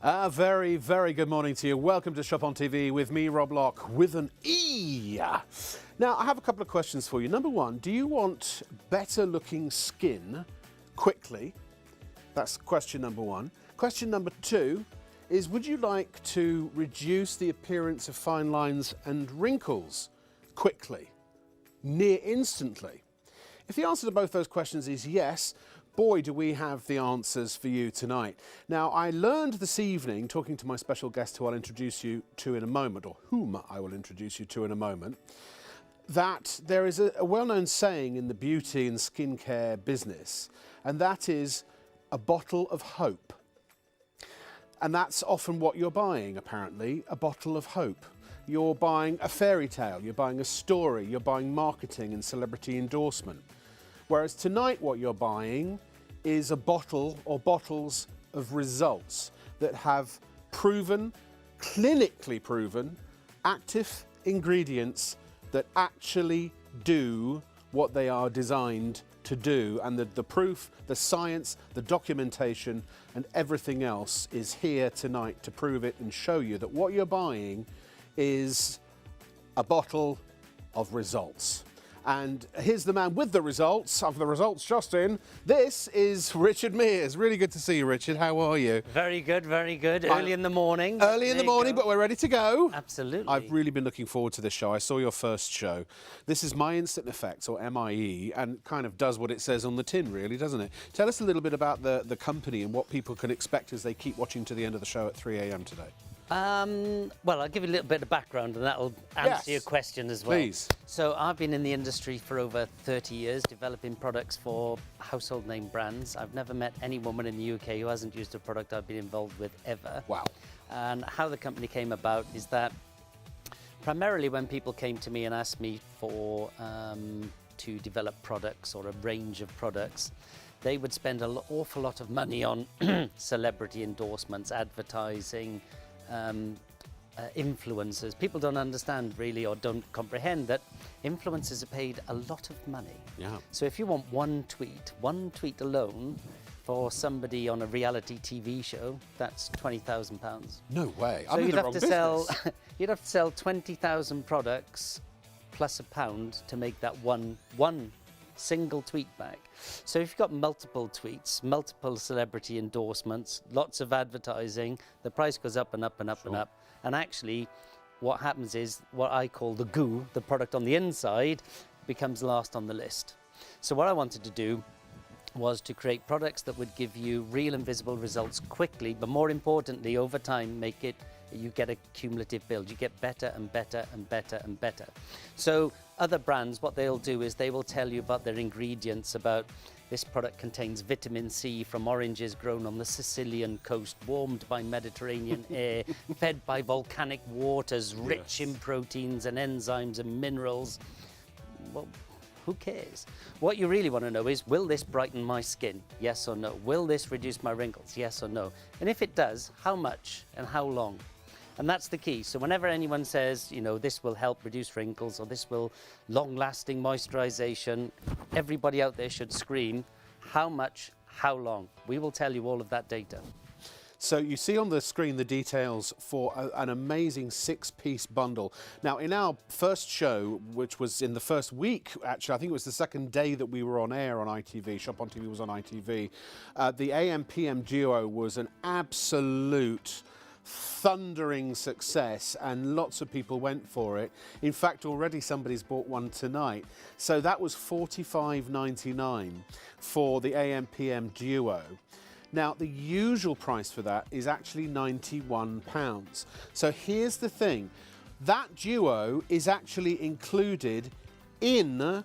A very, very good morning to you. Welcome to Shop on TV with me, Rob Locke, with an E. Now, I have a couple of questions for you. Number one, do you want better looking skin quickly? That's question number one. Question number two is, would you like to reduce the appearance of fine lines and wrinkles quickly, near instantly? If the answer to both those questions is yes, boy, do we have the answers for you tonight. Now, I learned this evening, talking to my special guest who I'll introduce you to in a moment, or whom I will introduce you to in a moment, that there is a well-known saying in the beauty and skincare business, and that is a bottle of hope. And that's often what you're buying, apparently, a bottle of hope. You're buying a fairy tale, you're buying a story, you're buying marketing and celebrity endorsement. Whereas tonight what you're buying is a bottle or bottles of results that have proven, clinically proven, active ingredients that actually do what they are designed to do. And the proof, the science, the documentation and everything else is here tonight to prove it and show you that what you're buying is a bottle of results. And here's the man with the results, of the results just in. This is Richard Mears. Really good to see you, Richard. How are you? Very good, very good. Early in the morning. Early in the morning, but we're ready to go. Absolutely. I've really been looking forward to this show. I saw your first show. This is My Instant Effects, or MIE, and kind of does what it says on the tin, really, doesn't it? Tell us a little bit about the company and what people can expect as they keep watching to the end of the show at 3 a.m. today. Well, I'll give you a little bit of background and that'll answer your question as well. Please. So I've been in the industry for over 30 years, developing products for household name brands. I've never met any woman in the UK who hasn't used a product I've been involved with ever. Wow. And how the company came about is that primarily when people came to me and asked me for to develop products or a range of products, they would spend an awful lot of money on celebrity endorsements, advertising, influencers. People don't understand really or don't comprehend that influencers are paid a lot of money. Yeah. So if you want one tweet alone for somebody on a reality TV show, that's £20,000. No way. So you'd have to sell 20,000 products plus £1 to make that one single tweet back. So if you've got multiple tweets, multiple celebrity endorsements, lots of advertising, the price goes up and up and up and up. And actually what happens is what I call the goo, the product on the inside, becomes last on the list. So what I wanted to do was to create products that would give you real and visible results quickly, but more importantly, over time, you get a cumulative build. You get better and better and better and better. So other brands, what they'll do is they will tell you about their ingredients, about this product contains vitamin C from oranges grown on the Sicilian coast, warmed by Mediterranean air, fed by volcanic waters, rich in proteins and enzymes and minerals. Well, who cares? What you really want to know is, will this brighten my skin? Yes or no? Will this reduce my wrinkles? Yes or no? And if it does, how much and how long? And that's the key. So whenever anyone says, you know, this will help reduce wrinkles or this will long-lasting moisturization, everybody out there should scream, how much, how long? We will tell you all of that data. So you see on the screen the details for an amazing 6-piece bundle. Now, in our first show, which was in the first week, actually, I think it was the second day that we were on air on ITV, Shop on TV was on ITV, the AM/PM duo was an absolute thundering success and lots of people went for it. In fact, already somebody's bought one tonight. So that was $45.99 for the AM/PM duo. Now, the usual price for that is actually £91. So here's the thing. That duo is actually included in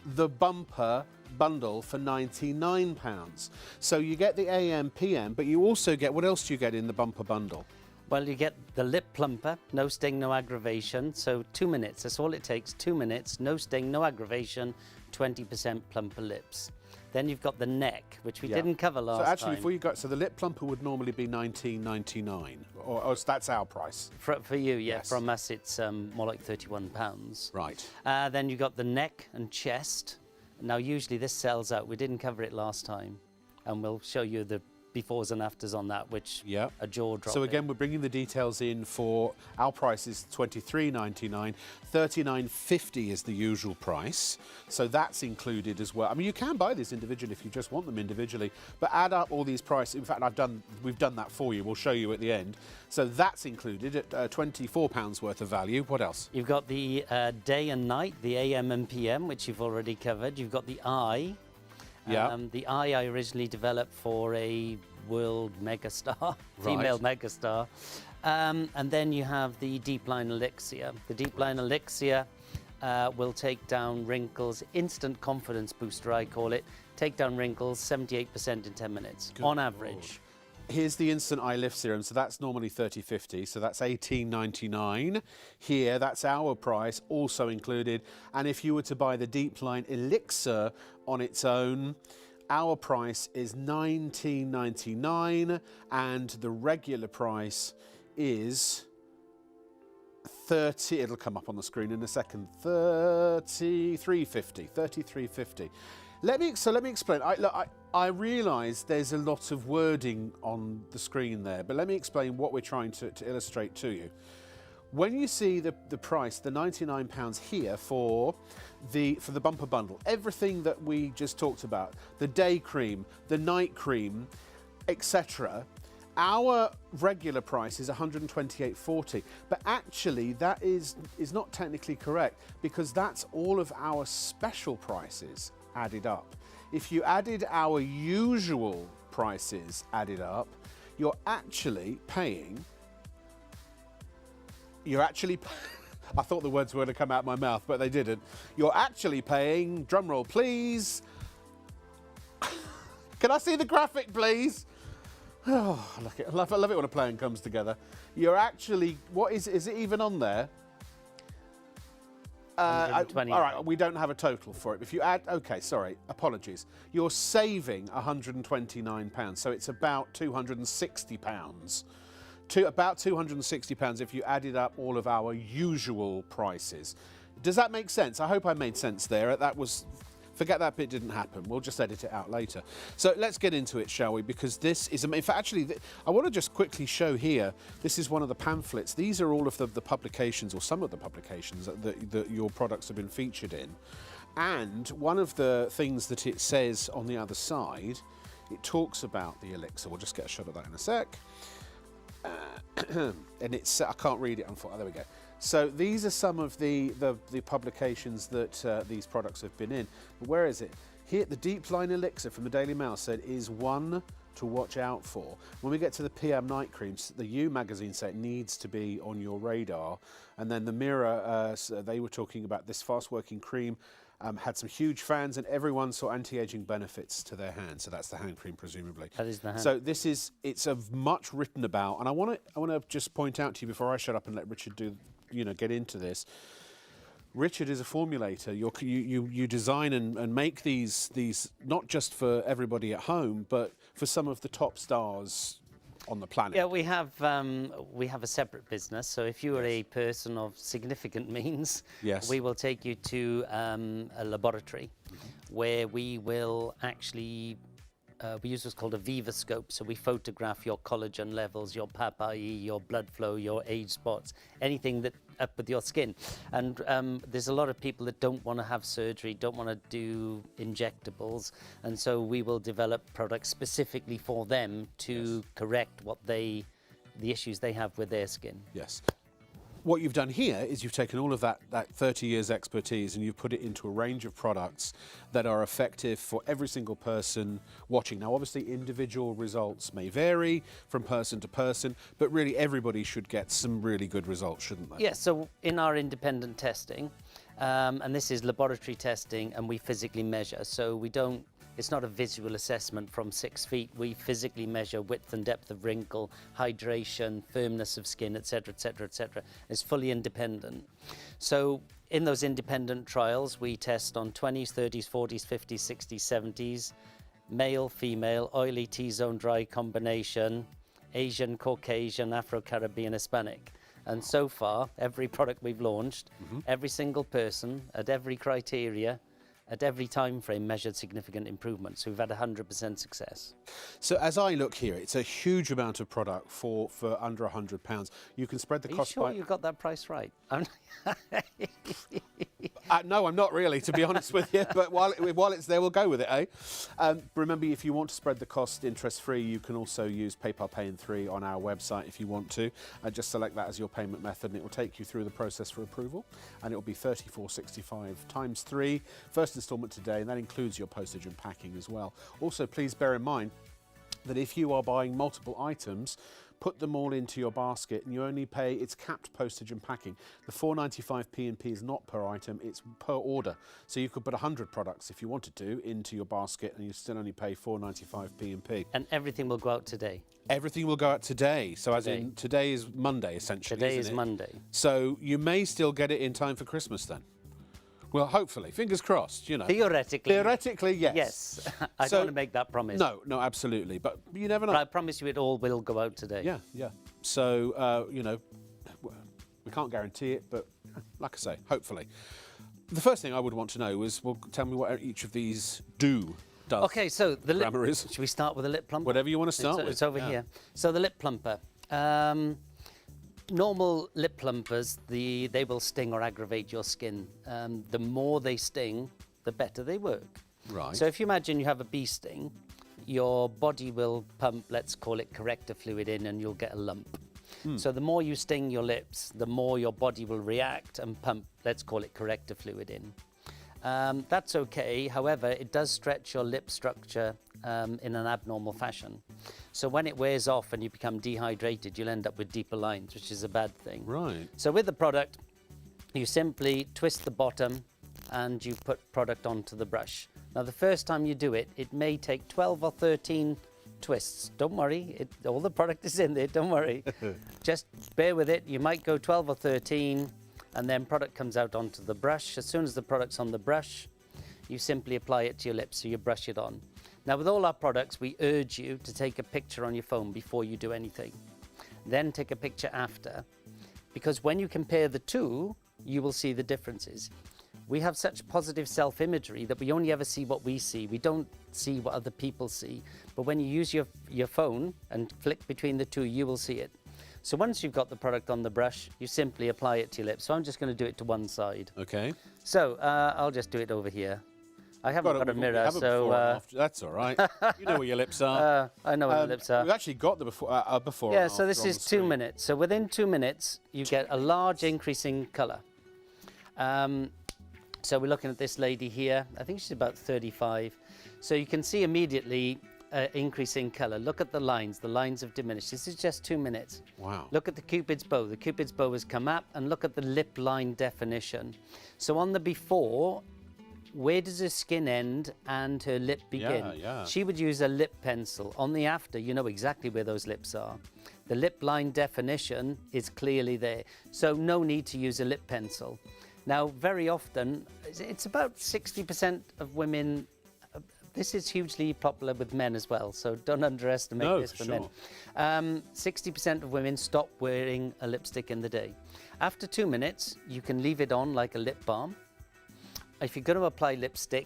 the bumper bundle for £99. So you get the AM/PM, but you also get, what else do you get in the bumper bundle? Well, you get the lip plumper, no sting, no aggravation. So 2 minutes, that's all it takes, 2 minutes, no sting, no aggravation, 20% plumper lips. Then you've got the neck, which we didn't cover last time. So actually, before you go, so the lip plumper would normally be £19.99, or that's our price. For you, yeah. Yes. From us, it's more like £31. Right. Then you've got the neck and chest. Now, usually this sells out. We didn't cover it last time. And we'll show you the befores and afters on that, which Yeah. are jaw-dropping. So again, we're bringing the details in for our price is $23.99. $39.50 is the usual price. So that's included as well. I mean, you can buy these individually if you just want them individually, but add up all these prices. In fact, we've done that for you. We'll show you at the end. So that's included at £24 worth of value. What else? You've got the day and night, the AM and PM, which you've already covered. You've got the eye. Yeah. The eye I originally developed for a world megastar, female megastar. And then you have the Deep Line Elixir. The Deep Line Elixir will take down wrinkles, instant confidence booster I call it, take down wrinkles 78% in 10 minutes, on average. Here's the Instant Eye Lift Serum, so that's normally $30.50, so that's $18.99. Here, that's our price, also included. And if you were to buy the Deep Line Elixir on its own, our price is $19.99, and the regular price is it'll come up on the screen in a second, $33.50. Let me explain. I realise there's a lot of wording on the screen there, but let me explain what we're trying to illustrate to you. When you see the price, the £99 here for the bumper bundle, everything that we just talked about, the day cream, the night cream, etc., our regular price is $128.40, but actually that is not technically correct, because that's all of our special prices added up. If you added our usual prices added up, you're actually paying, I thought the words were going to come out of my mouth, but they didn't. You're actually paying, drum roll please. Can I see the graphic, please? Oh, I love it when a plan comes together. You're actually, is it even on there? All right, we don't have a total for it. If you add, okay, sorry, apologies. You're saving £129, so it's about £260. About £260 if you added up all of our usual prices. Does that make sense? I hope I made sense there. Forget that bit didn't happen. We'll just edit it out later. So let's get into it, shall we? Because this is, in fact, actually, I want to just quickly show here, this is one of the pamphlets. These are all of the publications, or some of the publications that your products have been featured in. And one of the things that it says on the other side, it talks about the elixir. We'll just get a shot of that in a sec. And it's, I can't read it, unfortunately. There we go. So these are some of the publications that these products have been in. But where is it? Here, the Deep Line Elixir from the Daily Mail said is one to watch out for. When we get to the PM night creams, the You magazine said it needs to be on your radar. And then the Mirror, they were talking about this fast-working cream, had some huge fans, and everyone saw anti-aging benefits to their hand. So that's the hand cream, presumably. That is the hand. So it's a much written about, and I want to just point out to you before I shut up and let Richard get into this. Richard is a formulator. You design and make these not just for everybody at home, but for some of the top stars on the planet. Yeah, we have a separate business. So if you are a person of significant means, yes, we will take you to a laboratory where we will actually we use what's called a vivoscope. So we photograph your collagen levels, your papaye, your blood flow, your age spots, anything that up with your skin. And there's a lot of people that don't want to have surgery, don't want to do injectables, and so we will develop products specifically for them to correct the issues they have with their skin. Yes. What you've done here is you've taken all of that 30 years expertise and you've put it into a range of products that are effective for every single person watching. Now, obviously, individual results may vary from person to person, but really everybody should get some really good results, shouldn't they? Yeah, so in our independent testing, and this is laboratory testing, and we physically measure, so it's not a visual assessment from 6 feet. We physically measure width and depth of wrinkle, hydration, firmness of skin, etc., etc., etc. It's fully independent. So in those independent trials, we test on 20s, 30s, 40s, 50s, 60s, 70s, male, female, oily T-zone dry combination, Asian, Caucasian, Afro-Caribbean, Hispanic. And so far, every product we've launched, every single person at every criteria at every time frame measured significant improvement. So we've had 100% success. So as I look here, it's a huge amount of product for under £100. You can spread the Are you cost sure by... you got that price right? No, I'm not really, to be honest with you, but while it's there, we'll go with it, eh? Remember, if you want to spread the cost interest-free, you can also use PayPal Pay in 3 on our website if you want to. Just select that as your payment method and it will take you through the process for approval, and it will be £34.65 times 3, first instalment today, and that includes your postage and packing as well. Also, please bear in mind that if you are buying multiple items, put them all into your basket and you only pay, it's capped postage and packing. The 4.95 P&P is not per item, it's per order. So you could put 100 products if you wanted to into your basket and you still only pay 4.95 P&P. And everything will go out today. Everything will go out today. So as in, today is Monday essentially. Today isn't is it? Monday. So you may still get it in time for Christmas then. Well, hopefully, fingers crossed, you know. Theoretically. Theoretically, yes. Yes. I don't want to make that promise. No, absolutely. But you never know. But I promise you it all will go out today. Yeah, yeah. So, you know, we can't guarantee it, but like I say, hopefully. The first thing I would want to know is, well, tell me what each of these does. Okay, so the lip... Grammar is. Should we start with the lip plumper? Whatever you want to start with. It's over here. So the lip plumper. Normal lip plumpers, they will sting or aggravate your skin. The more they sting, the better they work. Right. So if you imagine you have a bee sting, your body will pump, let's call it corrector fluid in, and you'll get a lump. So the more you sting your lips, the more your body will react and pump, let's call it corrector fluid in. That's okay. However, it does stretch your lip structure in an abnormal fashion. So when it wears off and you become dehydrated, you'll end up with deeper lines, which is a bad thing. Right. So with the product, you simply twist the bottom and you put product onto the brush. Now, the first time you do it, it may take 12 or 13 twists. Don't worry, all the product is in there, don't worry. Just bear with it. You might go 12 or 13, and then product comes out onto the brush. As soon as the product's on the brush, you simply apply it to your lips, so you brush it on. Now, with all our products, we urge you to take a picture on your phone before you do anything. Then take a picture after, because when you compare the two, you will see the differences. We have such positive self-imagery that we only ever see what we see. We don't see what other people see. But when you use your phone and flick between the two, you will see it. So once you've got the product on the brush, you simply apply it to your lips. So I'm just going to do it to one side. Okay. So I'll just do it over here. I haven't got a mirror, so... That's all right. You know where your lips are. I know where the lips are. We've actually got the before Yeah, and so this after on is the 2 screen. minutes. So within 2 minutes, you get a large increase in colour. So we're looking at this lady here. I think she's about 35. So you can see immediately increase in colour. Look at the lines. The lines have diminished. This is just 2 minutes. Wow. Look at the Cupid's bow. The Cupid's bow has come up, and look at the lip line definition. So on the before, where does her skin end and her lip begin? Yeah. She would use a lip pencil. On the after, you know exactly where those lips are. The lip line definition is clearly there. So no need to use a lip pencil. Now, very often, it's about 60% of women. This is hugely popular with men as well, so don't underestimate this for men. 60% of women stop wearing a lipstick in the day. After 2 minutes, you can leave it on like a lip balm. If you're going to apply lipstick,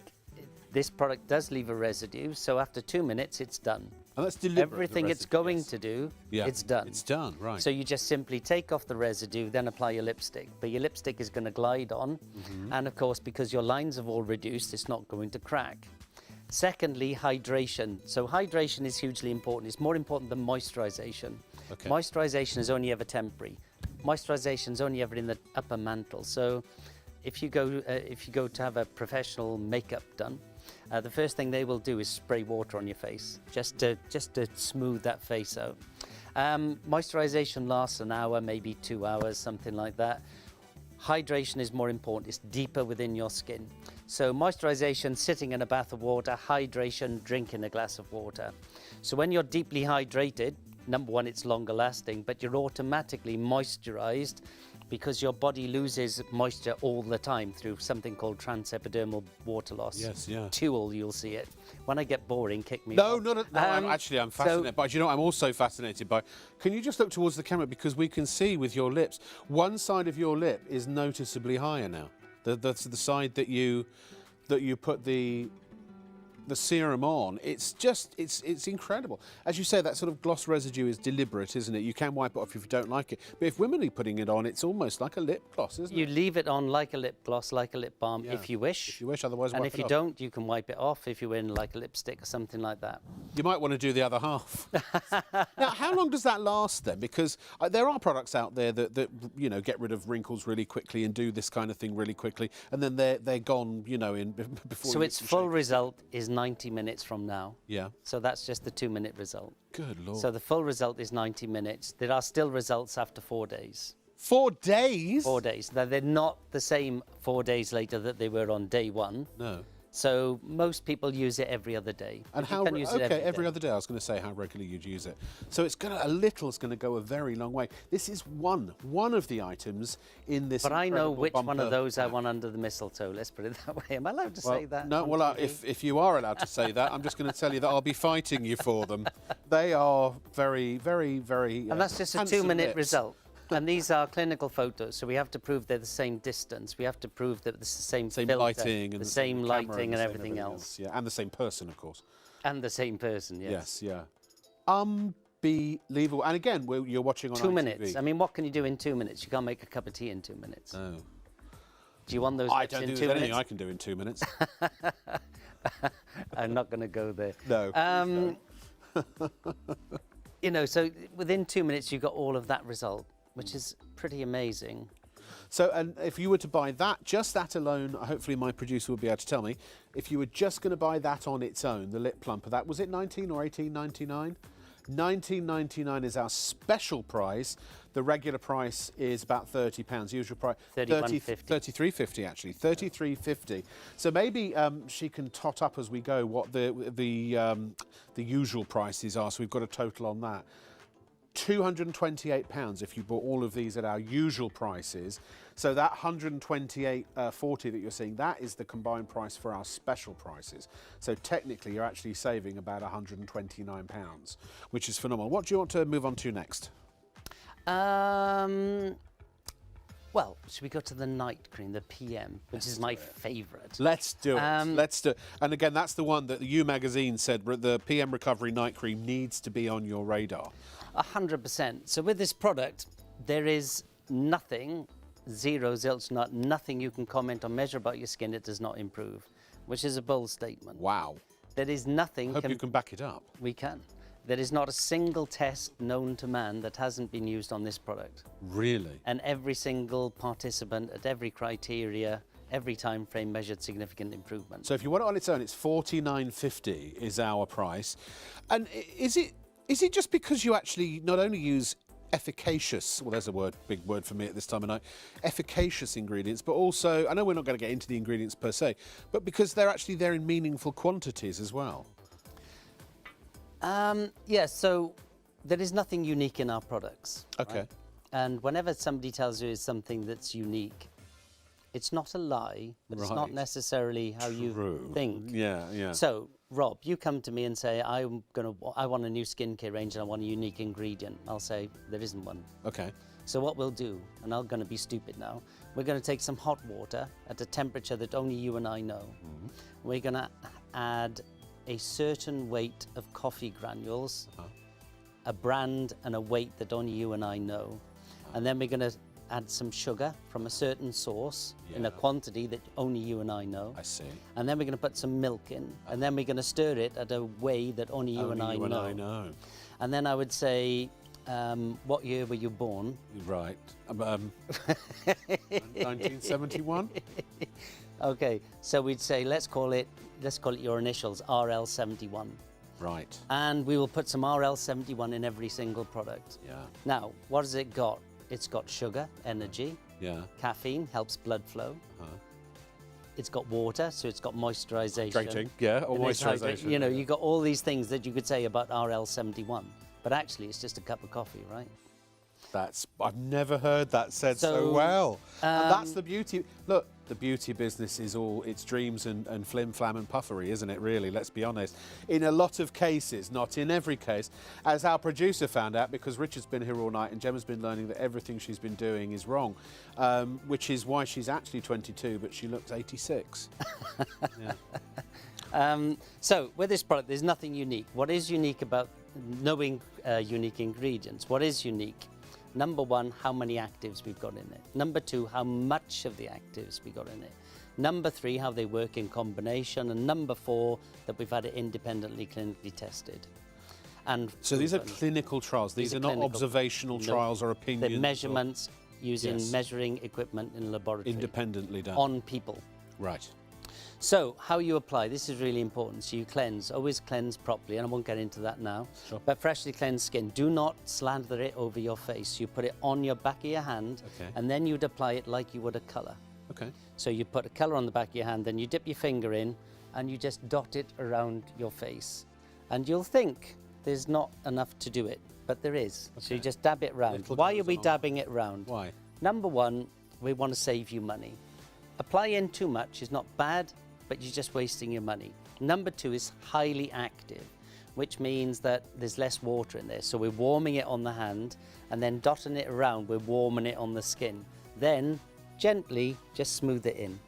this product does leave a residue, so after 2 minutes, it's done. And that's deliberate. Everything it's going to do, it's done. It's done, right. So you just simply take off the residue, then apply your lipstick. But your lipstick is going to glide on, and of course, because your lines have all reduced, it's not going to crack. Secondly, hydration. So hydration is hugely important. It's more important than moisturization. Okay. Moisturization is only ever temporary. Moisturization is only ever in the upper mantle. So if you go to have a professional makeup done, the first thing they will do is spray water on your face, just to smooth that face out. Moisturization lasts an hour, maybe 2 hours, something like that. Hydration is more important. It's deeper within your skin. So moisturization, sitting in a bath of water. Hydration, drinking a glass of water. So when you're deeply hydrated, number one, it's longer lasting, but you're automatically moisturized because your body loses moisture all the time through something called transepidermal water loss. Yes, yeah. Tulle, you'll see it. When I get boring, kick me No, off. no, I'm fascinated by. Do you know what I'm also fascinated by? Can you just look towards the camera, because we can see with your lips, one side of your lip is noticeably higher now. The side that you that you put the serum on, it's just, it's incredible. As you say, that sort of gloss residue is deliberate, isn't it? You can wipe it off if you don't like it. But if women are putting it on, it's almost like a lip gloss, isn't it? You leave it on like a lip gloss, like a lip balm, Yeah. if you wish. If you wish, otherwise And wipe if it you off. don't, you can wipe it off if you're in like a lipstick or something like that. You might want to do the other half. Now, how long does that last then? Because there are products out there that you know, get rid of wrinkles really quickly and do this kind of thing really quickly, and then they're gone, you know, in before. So you its can full shake it. result is 90 minutes from now. Yeah. So that's just the 2-minute result. Good Lord. So the full result is 90 minutes. There are still results after 4 days. 4 days? 4 days. Now, they're not the same 4 days later that they were on day one. No. So most people use it every other day. And But you how? can use it Okay, every day. other day. I was going to say how regularly you'd use it. So it's going to, a little is going to go a very long way. This is one of the items in this. But I know incredible which one bumper of those I pack. want under the mistletoe. Let's put it that way. Am I allowed to Well, say that? no, on well, TV? if you are allowed to say that, I'm just going to tell you that I'll be fighting you for them. They are very, very, very. And that's just a handsome 2-minute lips. result. And these are clinical photos, so we have to prove they're the same distance. We have to prove that it's the same filter, lighting and the same camera lighting and same everything else. Yeah, and the same person, of course. And the same person, yes. Yes, yeah. Unbelievable. And again, you're watching on 2 ITV. minutes. I mean, what can you do in 2 minutes? You can't make a cup of tea in 2 minutes. No. Do you want those I lips don't in think 2 there's anything minutes? I can do in 2 minutes. I'm not going to go there. No. You know, so within 2 minutes, you got all of that result, which is pretty amazing. So, and if you were to buy that, just that alone, hopefully my producer will be able to tell me, if you were just going to buy that on its own, the lip plumper, that was it 19 or 18.99? 19.99 is our special price. The regular price is about £30. Usual price 31.50. 33.50 actually. 33.50. So maybe she can tot up as we go what the usual prices are. So we've got a total on that. £228 if you bought all of these at our usual prices. So that 128.40 that you're seeing, that is the combined price for our special prices. So technically you're actually saving about £129, which is phenomenal. What do you want to move on to next? Well, should we go to the night cream, the PM, which is my favourite? Let's do it. Let's do it. And again, that's the one that the U magazine said the PM Recovery Night Cream needs to be on your radar. 100%. So with this product, there is nothing, zero, zilch, nothing you can comment or measure about your skin it does not improve, which is a bold statement. Wow. There is nothing. Hope you can back it up. We can. There is not a single test known to man that hasn't been used on this product. Really? And every single participant at every criteria, every time frame measured significant improvement. So if you want it on its own, it's $49.50 is our price. And is it just because you actually not only use efficacious, well, there's a word, big word for me at this time of night, efficacious ingredients, but also, I know we're not going to get into the ingredients per se, but because they're actually there in meaningful quantities as well. Yes, so there is nothing unique in our products. Okay. Right? And whenever somebody tells you it's something that's unique, it's not a lie, but it's not Right. necessarily how you think. Yeah, yeah. So, Rob, you come to me and say, I want a new skincare range and I want a unique ingredient. I'll say, there isn't one. Okay. So what we'll do, and I'm going to be stupid now, we're going to take some hot water at a temperature that only you and I know. We're going to add a certain weight of coffee granules, a brand and a weight that only you and I know. And then we're going to add some sugar from a certain source in a quantity that only you and I know. I see. And then we're going to put some milk in, and then we're going to stir it at a way that only you and I know. And then I would say, what year were you born? Right. 1971. Okay, so we'd say let's call it your initials, RL71. Right. And we will put some RL71 in every single product. Yeah. Now, what has it got? It's got sugar, energy. Yeah. Caffeine helps blood flow. It's got water, so it's got moisturization. Hydrating, yeah, or And it's moisturization. You know, you got all these things that you could say about RL71, but actually it's just a cup of coffee, right? I've never heard that said so well. And that's the beauty. Look, the beauty business is all it's dreams and flim flam and puffery, isn't it, really? Let's be honest. In a lot of cases, not in every case, as our producer found out, because Richard's been here all night and Gemma's been learning that everything she's been doing is wrong, which is why she's actually 22, but she looks 86. Yeah. So with this product, there's nothing unique. What is unique about knowing unique ingredients? What is unique? Number one, how many actives we've got in it. Number two, how much of the actives we got in it. Number three, how they work in combination. And number four, that we've had it independently clinically tested. And so these are clinical trials. These are not observational trials or opinions. They're measurements using measuring equipment in a laboratory. Independently done. On people. Right. So how you apply, this is really important. So you cleanse, always cleanse properly, and I won't get into that now. Sure. But freshly cleansed skin, do not slather it over your face. You put it on your back of your hand, and then you'd apply it like you would a colour. Okay. So you put a colour on the back of your hand, then you dip your finger in, and you just dot it around your face. And you'll think there's not enough to do it, but there is. Okay. So you just dab it round. Why are we dabbing it round? Why? Number one, we want to save you money. Applying too much is not bad, but you're just wasting your money. Number two is highly active, which means that there's less water in there. So we're warming it on the hand and then dotting it around, we're warming it on the skin. Then gently just smooth it in,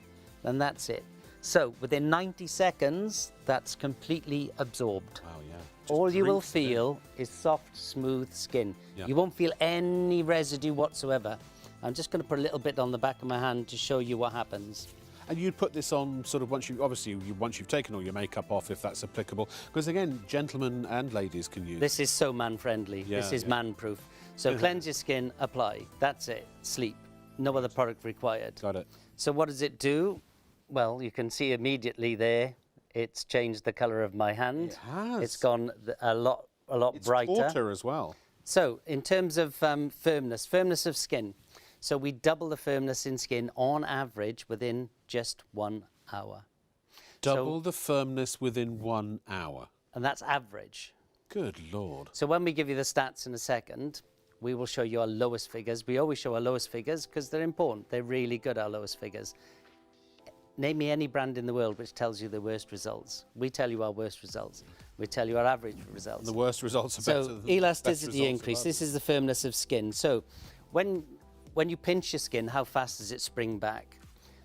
and that's it. So within 90 seconds, that's completely absorbed. Wow, yeah. All you will feel is soft, smooth skin. Yeah. You won't feel any residue whatsoever. I'm just going to put a little bit on the back of my hand to show you what happens. And you'd put this on sort of once you've taken all your makeup off, if that's applicable. Because again, gentlemen and ladies can use. This is so man-friendly. Yeah, this is man-proof. So cleanse your skin, apply. That's it. Sleep. No other product required. Got it. So what does it do? Well, you can see immediately there, it's changed the colour of my hand. It has. It's gone a lot brighter. It's shorter as well. So in terms of firmness of skin. So we double the firmness in skin on average within just 1 hour. Double the firmness within 1 hour. And that's average. Good Lord. So when we give you the stats in a second, we will show you our lowest figures. We always show our lowest figures because they're important. They're really good, our lowest figures. Name me any brand in the world which tells you the worst results. We tell you our worst results. We tell you our average results. And the worst results are better than elasticity increase. This is the firmness of skin. So when you pinch your skin, how fast does it spring back?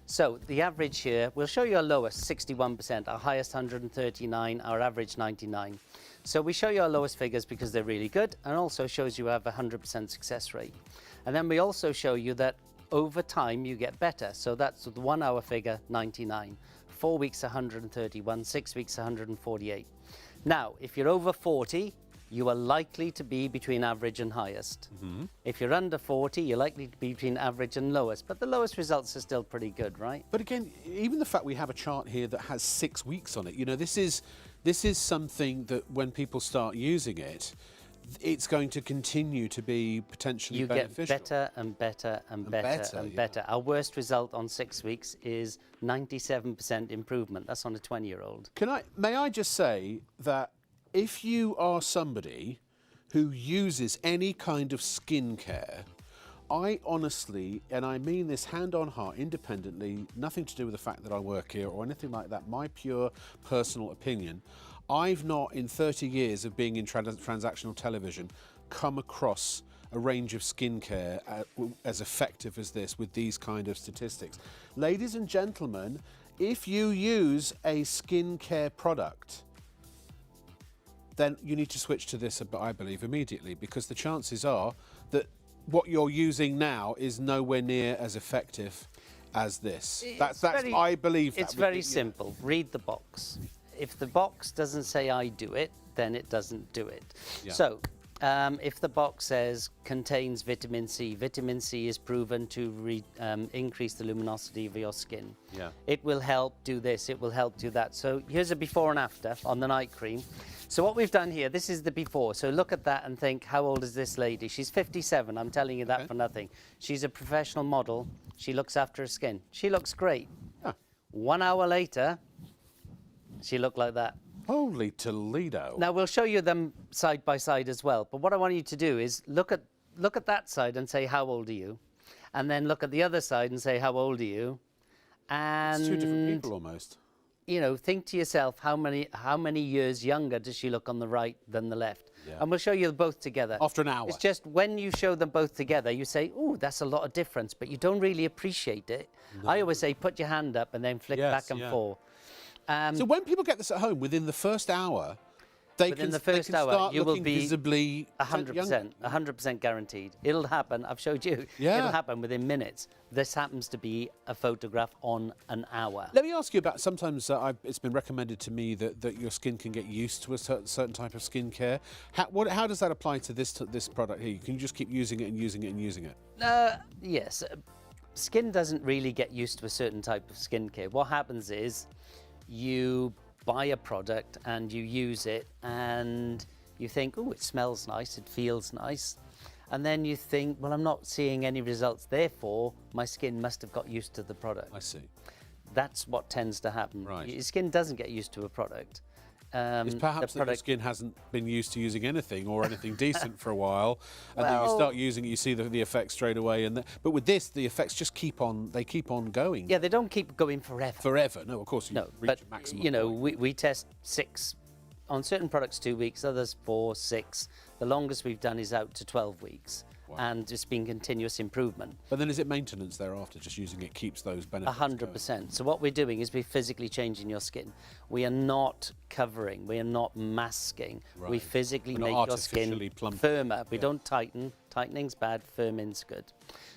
So the average here, we'll show you our lowest, 61%, our highest 139, our average 99. So we show you our lowest figures because they're really good, and also shows you have a 100% success rate. And then we also show you that over time you get better. So that's the 1 hour figure, 99, 4 weeks 131, 6 weeks 148. Now, if you're over 40, you are likely to be between average and highest. If you're under 40, you're likely to be between average and lowest. But the lowest results are still pretty good, right? But again, even the fact we have a chart here that has 6 weeks on it, you know, this is something that when people start using it, it's going to continue to be potentially beneficial. You get better and better and better and better. Our worst result on 6 weeks is 97% improvement. That's on a 20-year-old. May I just say that if you are somebody who uses any kind of skincare, I honestly, and I mean this hand on heart, independently, nothing to do with the fact that I work here or anything like that, my pure personal opinion, I've not, in 30 years of being in transactional television, come across a range of skincare as effective as this with these kind of statistics. Ladies and gentlemen, if you use a skincare product, then you need to switch to this, I believe, immediately, because the chances are that what you're using now is nowhere near as effective as this. I believe that. It's very simple. Read the box. If the box doesn't say I do it, then it doesn't do it. Yeah. So if the box says contains vitamin C is proven to increase the luminosity of your skin. Yeah. It will help do this, it will help do that. So here's a before and after on the night cream. So what we've done here, this is the before. So look at that and think, how old is this lady? She's 57, I'm telling you that for nothing. She's a professional model. She looks after her skin. She looks great. Huh. 1 hour later, she looked like that. Holy Toledo. Now, we'll show you them side by side as well. But what I want you to do is look at that side and say, how old are you? And then look at the other side and say, how old are you? And It's two different people almost. you know, think to yourself, how many years younger does she look on the right than the left? Yeah. And we'll show you both together. After an hour. It's just when you show them both together, you say, oh, that's a lot of difference, but you don't really appreciate it. No. I always say, put your hand up and then flick Yes, back and yeah. forth. So when people get this at home, within the first hour, they Within can, the they first can hour, start you will looking be visibly 100%, 100% guaranteed. It'll happen. I've showed you. Yeah. It'll happen within minutes. This happens to be a photograph on an hour. Let me ask you about, sometimes it's been recommended to me that your skin can get used to a certain type of skincare. How does that apply to this product here? Can you just keep using it and using it and using it? Yes. Skin doesn't really get used to a certain type of skincare. What happens is you buy a product and you use it and you think, oh, it smells nice, it feels nice. And then you think, well, I'm not seeing any results, therefore my skin must have got used to the product. I see. That's what tends to happen. Right. Your skin doesn't get used to a product. It's perhaps that your skin hasn't been used to using anything or anything decent for a while, and then you start using it, you see the effects straight away. But with this, the effects just keep on going. Yeah, they don't keep going forever. Forever. No, of course, you reach a maximum you know, point. we test 6, on certain products 2 weeks, others 4, 6. The longest we've done is out to 12 weeks. Wow. And it's been continuous improvement. But then is it maintenance thereafter? Just using it keeps those benefits 100%. So what we're doing is we're physically changing your skin. We are not covering, we are not masking. Right. We physically We're make not your skin artificially plumping. firmer. We don't tighten. Tightening's bad, firming's good.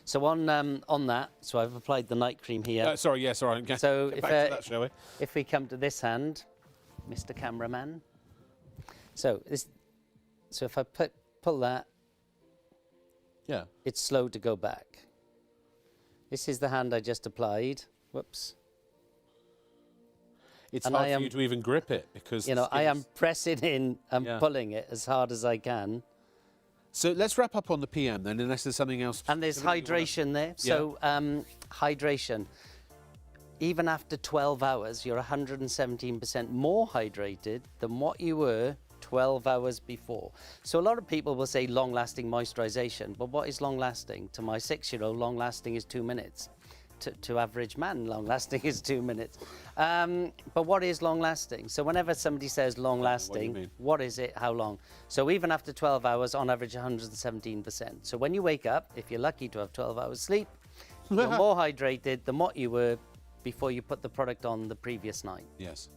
So on that, so I've applied the night cream here. Sorry, yes, all right. Okay. So Get back to that, shall we? if we come to this hand, Mr. Cameraman. So if I pull that, Yeah. it's slow to go back. This is the hand I just applied. Whoops. It's And hard I for am- you to even grip it because You know, I am pressing in and Yeah. pulling it as hard as I can. So let's wrap up on the PM then, unless there's something else. And there's specific you wanna- hydration there. So hydration. Even after 12 hours, you're 117% more hydrated than what you were 12 hours before. So a lot of people will say long-lasting moisturization, but what is long-lasting? To my 6-year-old, long-lasting is 2 minutes. To average man, long-lasting is 2 minutes. But what is long-lasting? So whenever somebody says long-lasting, mean? what is it? How long? So even after 12 hours, on average, 117%. So when you wake up, if you're lucky to have 12 hours sleep, you're more hydrated than what you were before you put the product on the previous night. Yes.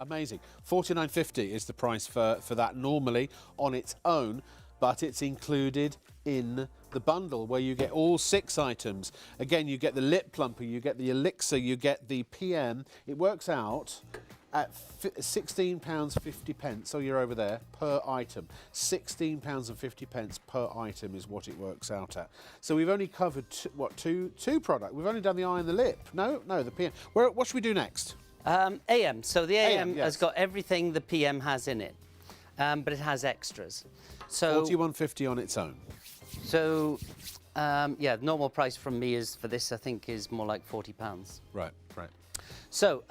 Amazing. $49.50 is the price for that normally on its own, but it's included in the bundle where you get all 6 items. Again, you get the lip plumper, you get the elixir, you get the PM. It works out at £16.50. So you're over there per item. £16.50 per item is what it works out at. So we've only covered two products. We've only done the eye and the lip. No, the PM. What should we do next? AM. So the AM yes. has got everything the PM has in it, but it has extras. So $41.50 on its own. So, yeah, normal price from me is for this, I think, is more like £40. Right. So,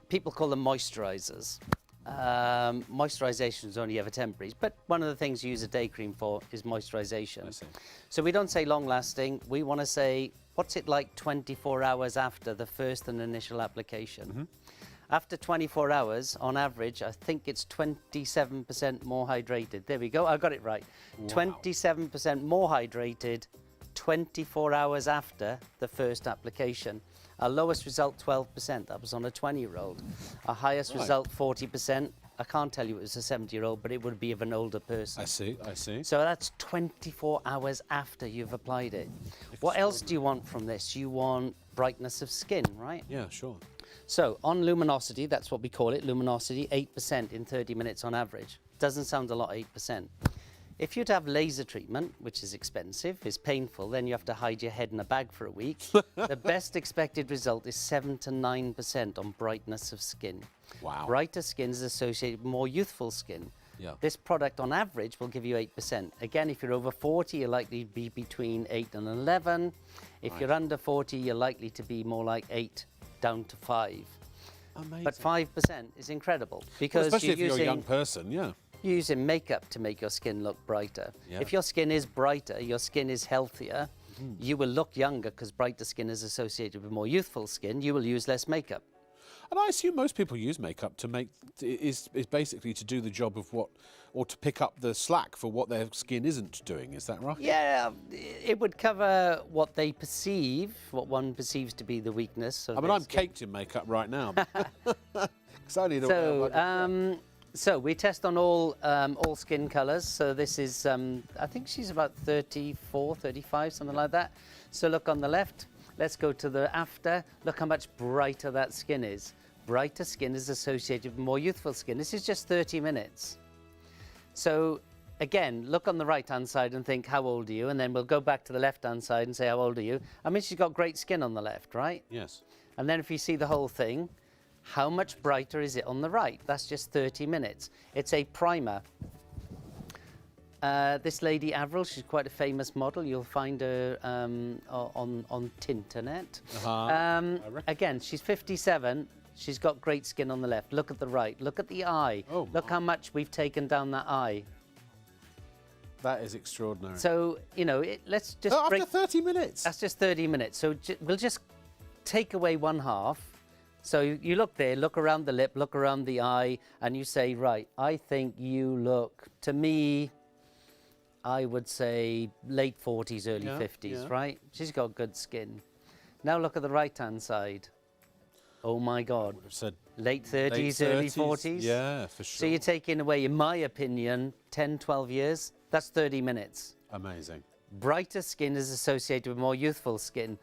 people call them moisturizers. Moisturization is only ever temporary, but one of the things you use a day cream for is moisturization. I see. So we don't say long lasting, we want to say, what's it like 24 hours after the first and initial application? Mm-hmm. After 24 hours, on average, I think it's 27% more hydrated. There we go, I got it right. Wow. 27% more hydrated 24 hours after the first application. Our lowest result, 12%. That was on a 20-year-old. Our highest result, 40%. I can't tell you it was a 70-year-old, but it would be of an older person. I see. So that's 24 hours after you've applied it. What else do you want from this? You want brightness of skin, right? Yeah, sure. So on luminosity, that's what we call it, luminosity, 8% in 30 minutes on average. Doesn't sound a lot, 8%. If you'd have laser treatment, which is expensive, is painful, then you have to hide your head in a bag for a week. The best expected result is 7 to 9% on brightness of skin. Wow. Brighter skin is associated with more youthful skin. Yeah. This product on average will give you 8%. Again, if you're over 40, you're likely to be between 8 and 11. If you're under 40, you're likely to be more like 8 down to 5. Amazing. But 5% is incredible because especially if you're a young using, person, yeah. using makeup to make your skin look brighter. Yeah. If your skin is brighter, your skin is healthier, You will look younger because brighter skin is associated with more youthful skin. You will use less makeup. And I assume most people use makeup to make is basically to do the job of what, or to pick up the slack for what their skin isn't doing. Is that right? Yeah, it would cover what they perceive, what one perceives to be the weakness. Of I mean, their I'm skin. caked in makeup right now. 'Cause I need a So we test on all skin colours. So this is, I think she's about 34, 35, something like that. So look on the left. Let's go to the after. Look how much brighter that skin is. Brighter skin is associated with more youthful skin. This is just 30 minutes. So again, look on the right-hand side and think, how old are you? And then we'll go back to the left-hand side and say, how old are you? I mean, she's got great skin on the left, right? Yes. And then if you see the whole thing, how much brighter is it on the right? That's just 30 minutes. It's a primer. This lady Avril, she's quite a famous model. You'll find her on Tinternet. Again, she's 57. She's got great skin on the left. Look at the right. Look at the eye. Oh, look how much we've taken down that eye. That is extraordinary. So, you know, let's just after 30 minutes. That's just 30 minutes. So we'll just take away one half. So you look there, look around the lip, look around the eye, and you say, right, I think you look, to me, I would say late 40s, early 50s, right? She's got good skin. Now look at the right-hand side. Oh, my God. I would have said late 30s, early 40s? Yeah, for sure. So you're taking away, in my opinion, 10, 12 years. That's 30 minutes. Amazing. Brighter skin is associated with more youthful skin.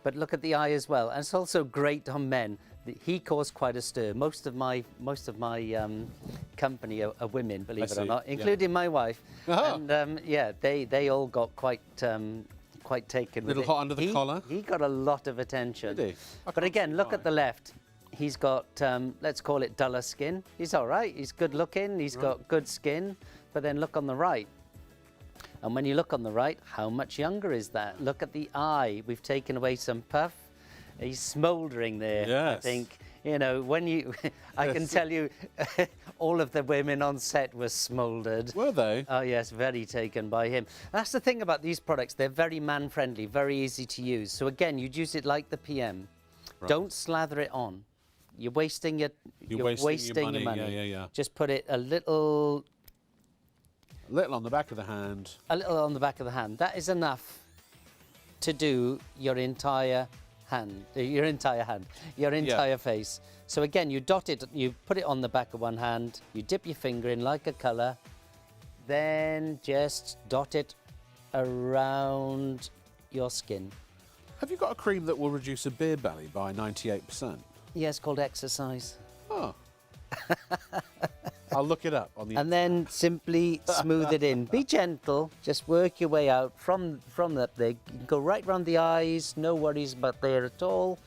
But look at the eye as well. And it's also great on men. He caused quite a stir. Most of my company are women, believe it or not, including my wife. And yeah, they all got quite taken with it. Little hot under the collar. He got a lot of attention. Did he? But again, look at the left. He's got, let's call it duller skin. He's all right. He's good looking. He's got good skin. But then look on the right. And when you look on the right, how much younger is that? Look at the eye. We've taken away some puff. He's smouldering there. Yes. I think, you know, when you, I can tell you, all of the women on set were smouldered. Were they? Oh, yes, very taken by him. That's the thing about these products. They're very man-friendly, very easy to use. So again, you'd use it like the PM. Right. Don't slather it on. You're wasting your, wasting your money. Yeah. Just put it a little on the back of the hand. A little on the back of the hand. That is enough to do your entire hand, your entire face. So again, you dot it, you put it on the back of one hand, you dip your finger in like a colour, then just dot it around your skin. Have you got a cream that will reduce a beer belly by 98%? Yeah, it's called Exercise. Oh. I'll look it up on the. And then simply smooth it in. Be gentle. Just work your way out from that there. You can go right round the eyes. No worries about there at all.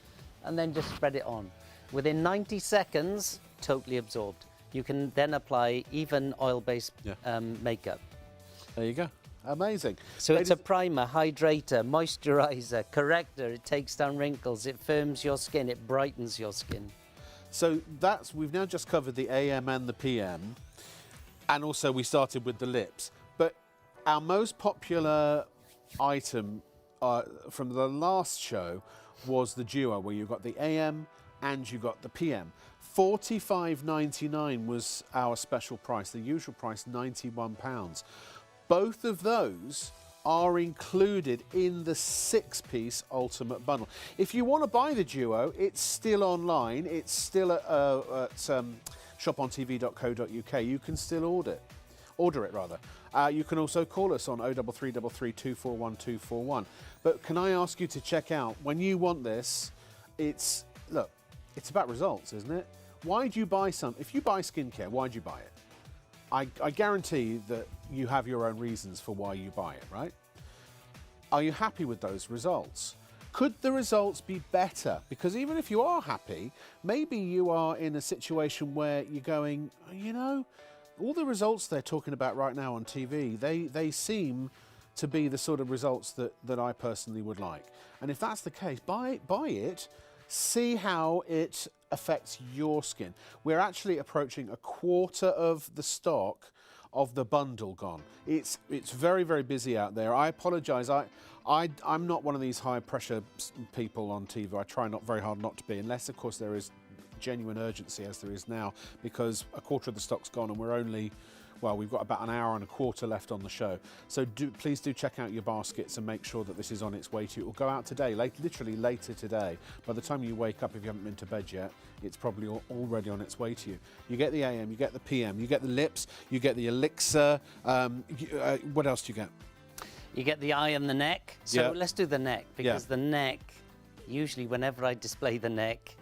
And then just spread it on. Within 90 seconds, totally absorbed. You can then apply even oil-based makeup. There you go. Amazing. So it's a primer, hydrator, moisturizer, corrector. It takes down wrinkles. It firms your skin. It brightens your skin. So we've now just covered the AM and the PM, and also we started with the lips. But our most popular item from the last show was the duo, where you got the AM and you got the PM. $45.99 was our special price. The usual price, £91. Both of those are included in the 6-piece ultimate bundle. If you want to buy the duo, it's still online. It's still at ShopOnTV.co.uk. You can still order it rather. You can also call us on 03333 241 241. But can I ask you to check out, when you want this, it's about results, isn't it? Why do you buy some? If you buy skincare, why do you buy it? I guarantee that you have your own reasons for why you buy it, right? Are you happy with those results? Could the results be better? Because even if you are happy, maybe you are in a situation where you're going, you know, all the results they're talking about right now on TV, they seem to be the sort of results that I personally would like. And if that's the case, buy it, see how it affects your skin. We're actually approaching a quarter of the stock of the bundle gone. It's very, very busy out there. I apologise. I'm not one of these high pressure people on TV. I try not very hard not to be, unless of course there is genuine urgency, as there is now, because a quarter of the stock's gone and we're only, well, we've got about an hour and a quarter left on the show. So please do check out your baskets and make sure that this is on its way to you. It will go out today, literally later today. By the time you wake up, if you haven't been to bed yet, it's probably already on its way to you. You get the AM, you get the PM, you get the lips, you get the elixir. What else do you get? You get the eye and the neck. So let's do the neck, because the neck, usually whenever I display the neck,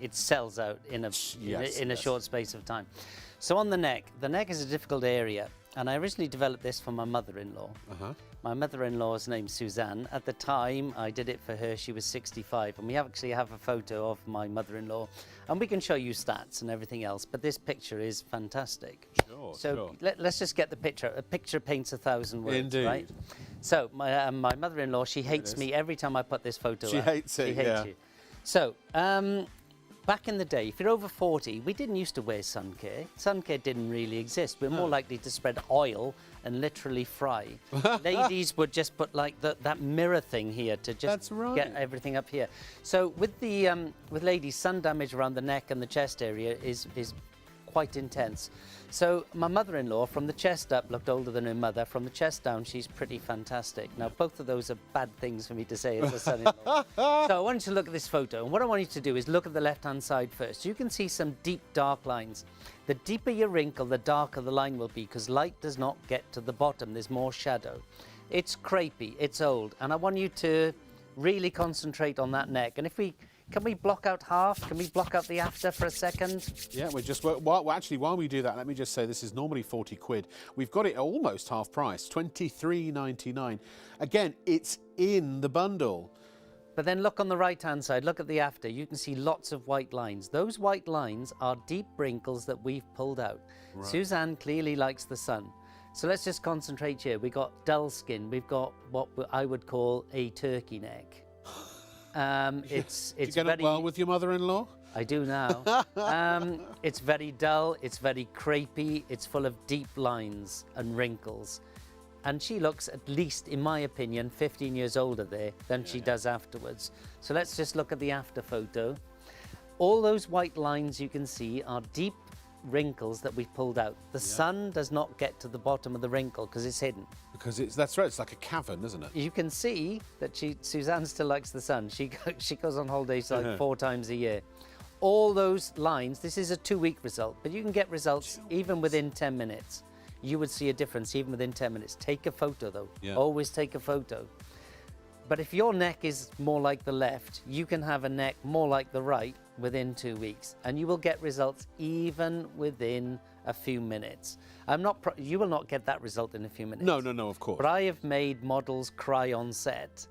it sells out in a short space of time. So on the neck is a difficult area, and I originally developed this for my mother-in-law. My mother-in-law's name's Suzanne. At the time I did it for her, she was 65, and we actually have a photo of my mother-in-law, and we can show you stats and everything else, but this picture is fantastic. So let's just get the picture. A picture paints 1,000 words. Indeed. Right? So my mother-in-law, she hates me every time I put this photo She out. hates it, She hates you. So back in the day, if you're over 40, we didn't used to wear sun care. Sun care didn't really exist. We're more likely to spread oil and literally fry. Ladies would just put like that mirror thing here to just get everything up here. So with ladies, sun damage around the neck and the chest area is quite intense. So my mother-in-law, from the chest up, looked older than her mother. From the chest down, she's pretty fantastic. Now, both of those are bad things for me to say as a son-in-law. So I want you to look at this photo. And what I want you to do is look at the left-hand side first. You can see some deep, dark lines. The deeper your wrinkle, the darker the line will be, because light does not get to the bottom. There's more shadow. It's crepey. It's old. And I want you to really concentrate on that neck. And can we block out half? Can we block out the after for a second? Yeah, actually, while we do that, let me just say this is normally 40 quid. We've got it almost half price, 23.99. Again, it's in the bundle. But then look on the right-hand side, look at the after. You can see lots of white lines. Those white lines are deep wrinkles that we've pulled out. Right. Suzanne clearly likes the sun. So let's just concentrate here. We've got dull skin. We've got what I would call a turkey neck. It's do you get it well with your mother-in-law? I do now. It's very dull, it's very crepey, it's full of deep lines and wrinkles. And she looks, at least in my opinion, 15 years older there than she does afterwards. So let's just look at the after photo. All those white lines you can see are deep wrinkles that we've pulled out. The sun does not get to the bottom of the wrinkle because it's hidden. Because that's right, it's like a cavern, isn't it? You can see that Suzanne still likes the sun. She goes on holidays like 4 times a year. All those lines, this is a 2-week result, but you can get results even within 10 minutes. You would see a difference even within 10 minutes. Take a photo though. Always take a photo. But if your neck is more like the left, you can have a neck more like the right within 2 weeks, and you will get results even within a few minutes. You will not get that result in a few minutes. No, of course. But I have made models cry on set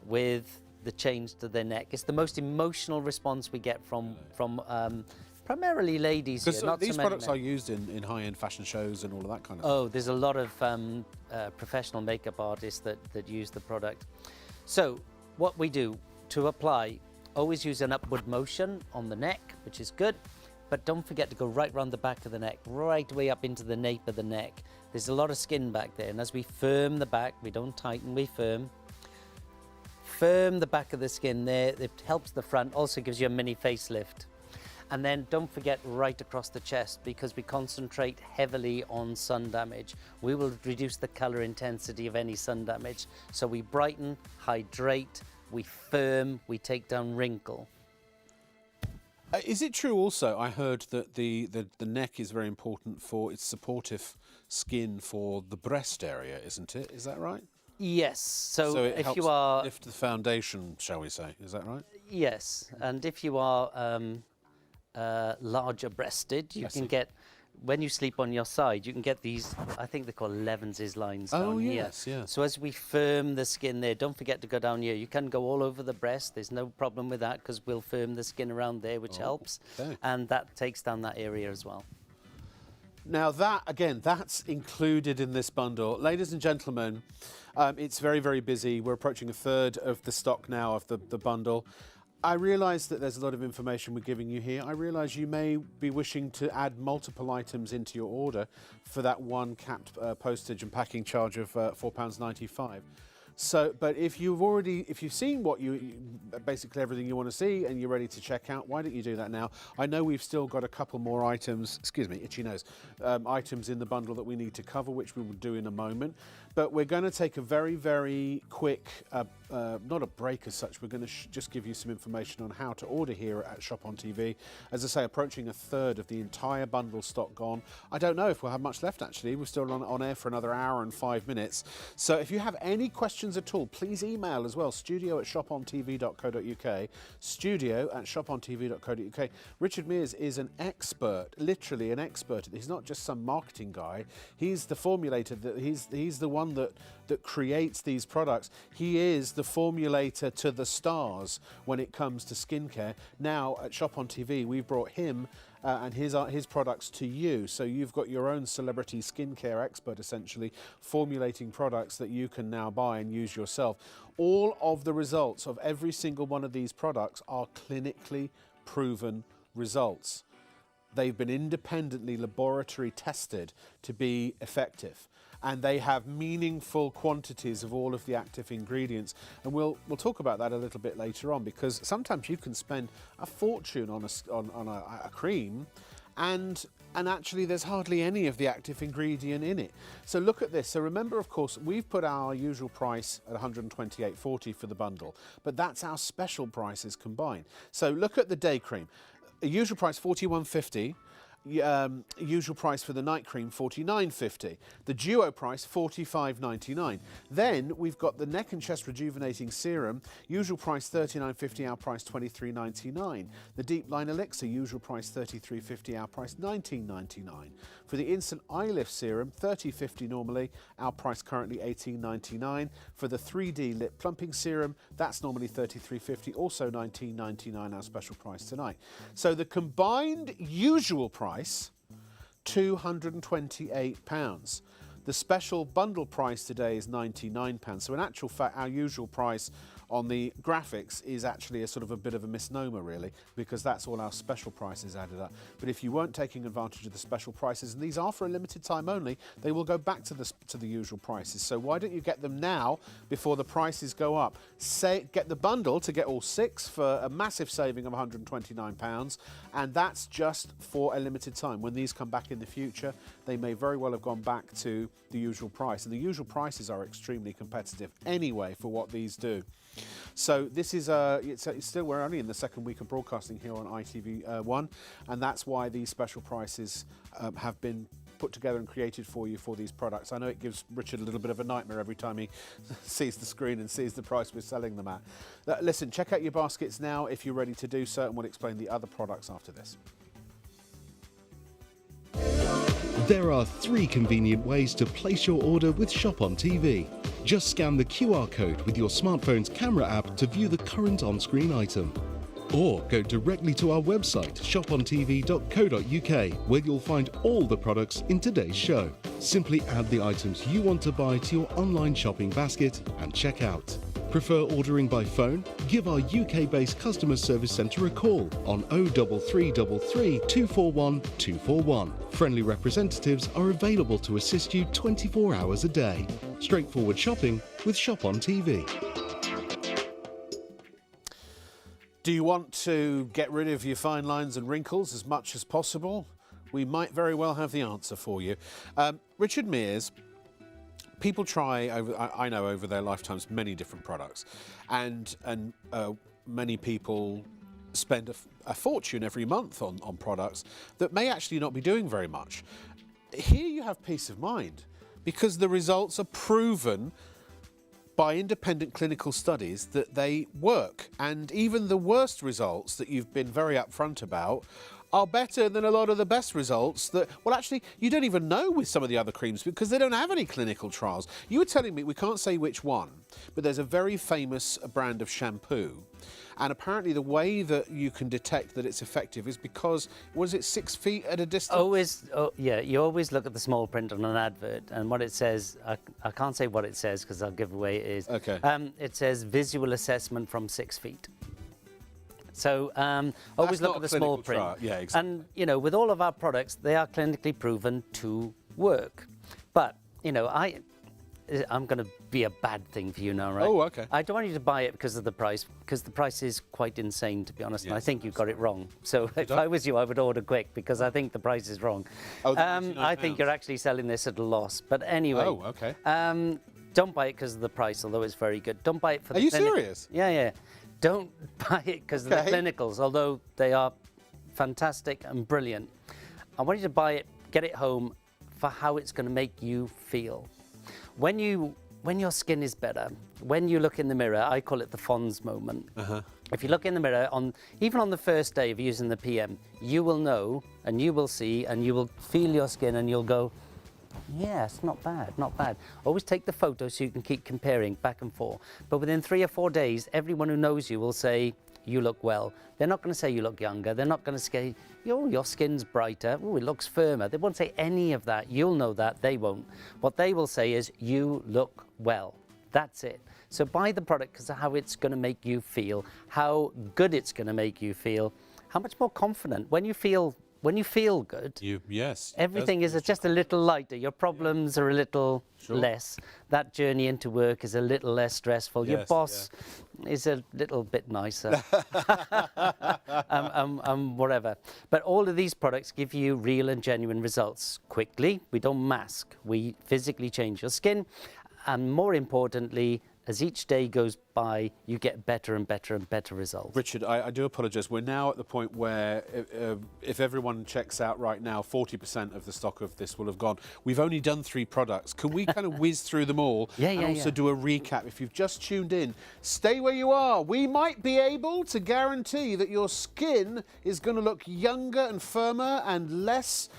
with the change to their neck. It's the most emotional response we get from primarily ladies. Because these products are used in high-end fashion shows and all of that kind of stuff. Oh, there's a lot of professional makeup artists that use the product. So what we do to apply, always use an upward motion on the neck, which is good, but don't forget to go right round the back of the neck, right way up into the nape of the neck. There's a lot of skin back there, and as we firm the back, we don't tighten, we firm the back of the skin there. It helps the front, also gives you a mini facelift. And then don't forget right across the chest, because we concentrate heavily on sun damage. We will reduce the color intensity of any sun damage. So we brighten, hydrate, we firm, we take down wrinkle. Is it true also, I heard that the neck is very important for its supportive skin for the breast area, isn't it? Is that right? Yes. So it if helps you are... lift the foundation, shall we say. Is that right? Yes. And if you are... larger breasted, you can get, when you sleep on your side, you can get these, I think they're called Levenses lines down here. So as we firm the skin there, don't forget to go down here. You can go all over the breast, there's no problem with that, because we'll firm the skin around there, which helps, and that takes down that area as well. Now that, again, that's included in this bundle. Ladies and gentlemen, it's very, very busy. We're approaching 1/3 of the stock now of the bundle. I realise that there's a lot of information we're giving you here. I realise you may be wishing to add multiple items into your order for that one capped postage and packing charge of £4.95. So, but if you've seen basically everything you want to see and you're ready to check out, why don't you do that now? I know we've still got a couple more items, excuse me, itchy nose, items in the bundle that we need to cover, which we will do in a moment. But we're going to take a very, very quick, not a break as such, we're going to just give you some information on how to order here at Shop on TV. As I say, approaching a third of the entire bundle stock gone. I don't know if we'll have much left actually. We're still on air for another hour and 5 minutes. So if you have any questions at all, please email as well, studio@shopontv.co.uk, studio@shopontv.co.uk. Richard Mears is an expert, literally an expert. He's not just some marketing guy. He's the formulator, he's the one that creates these products. He is the formulator to the stars when it comes to skincare. Now at Shop on TV, we've brought him and his products to you. So you've got your own celebrity skincare expert, essentially, formulating products that you can now buy and use yourself. All of the results of every single one of these products are clinically proven results. They've been independently laboratory tested to be effective. And they have meaningful quantities of all of the active ingredients. And we'll talk about that a little bit later on, because sometimes you can spend a fortune on a cream and actually there's hardly any of the active ingredient in it. So look at this. So remember, of course, we've put our usual price at £128.40 for the bundle, but that's our special prices combined. So look at the day cream. A usual price £41.50. Usual price for the night cream £49.50, the duo price £45.99. Then we've got the neck and chest rejuvenating serum, usual price £39.50, our price £23.99. The deep line elixir, usual price £33.50, our price £19.99. For the instant eye lift serum, £30.50 normally, our price currently £18.99. For the 3D lip plumping serum, that's normally £33.50, also £19.99, our special price tonight. So the combined usual price, £228. The special bundle price today is £99. So in actual fact, our usual price on the graphics is actually a sort of a bit of a misnomer, really, because that's all our special prices added up. But if you weren't taking advantage of the special prices, and these are for a limited time only, they will go back to the usual prices. So why don't you get them now before the prices go up? Get the bundle to get all 6 for a massive saving of £129, and that's just for a limited time. When these come back in the future, they may very well have gone back to the usual price, and the usual prices are extremely competitive anyway for what these do. So this is it's still, we're only in the second week of broadcasting here on ITV1, and that's why these special prices have been put together and created for you for these products. I know it gives Richard a little bit of a nightmare every time he sees the screen and sees the price we're selling them at. Listen, check out your baskets now if you're ready to do so, and we'll explain the other products after this. There are 3 convenient ways to place your order with Shop on TV. Just scan the QR code with your smartphone's camera app to view the current on-screen item. Or go directly to our website, shopontv.co.uk, where you'll find all the products in today's show. Simply add the items you want to buy to your online shopping basket and check out. Prefer ordering by phone? Give our UK-based customer service centre a call on 03333 241 241. Friendly representatives are available to assist you 24 hours a day. Straightforward shopping with Shop on TV. Do you want to get rid of your fine lines and wrinkles as much as possible? We might very well have the answer for you. Richard Mears. People try, I know, over their lifetimes, many different products, and many people spend a fortune every month on products that may actually not be doing very much. Here you have peace of mind, because the results are proven by independent clinical studies that they work, and even the worst results that you've been very upfront about are better than a lot of the best results that, well, actually, you don't even know with some of the other creams because they don't have any clinical trials. You were telling me, we can't say which one, but there's a very famous brand of shampoo. And apparently the way that you can detect that it's effective is because, was it 6 feet at a distance? You always look at the small print on an advert, and what it says, I can't say what it says because I'll give away it is. Okay. It says visual assessment from 6 feet. So always look at the small print. Yeah, exactly. And, you know, with all of our products, they are clinically proven to work. But, you know, I'm going to be a bad thing for you now, right? Oh, okay. I don't want you to buy it because of the price, because the price is quite insane, to be honest. And I Yes, think you got it wrong. So if I was you, I would order quick because I think the price is wrong. Oh, the I think you're actually selling this at a loss. But anyway. Oh, okay. Don't buy it because of the price, although it's very good. Don't buy it for the Are you serious? Yeah, yeah. Don't buy it because of the Okay. clinicals, although they are fantastic and brilliant. I want you to buy it, get it home for how it's going to make you feel. When your skin is better, when you look in the mirror, I call it the Fonz moment. If you look in the mirror, even on the first day of using the PM, you will know and you will see and you will feel your skin and you'll go, yeah, it's not bad, not bad. Always take the photo so you can keep comparing back and forth. But within 3 or 4 days, everyone who knows you will say, you look well. They're not going to say you look younger. They're not going to say, oh, your skin's brighter. Oh, it looks firmer. They won't say any of that. You'll know that. They won't. What they will say is, you look well. That's it. So buy the product because of how it's going to make you feel, how good it's going to make you feel, how much more confident. When you feel good, Yes. everything is just a little lighter. Your problems are a little less. That journey into work is a little less stressful. Your Yes, boss is a little bit nicer. Whatever. But all of these products give you real and genuine results quickly. We don't mask. We physically change your skin. And more importantly, as each day goes by, you get better and better and better results. Richard, I do apologise. We're now at the point where if everyone checks out right now, 40% of the stock of this will have gone. We've only done 3 products. Can we kind of whiz through them all and also do a recap? If you've just tuned in, stay where you are. We might be able to guarantee that your skin is going to look younger and firmer and less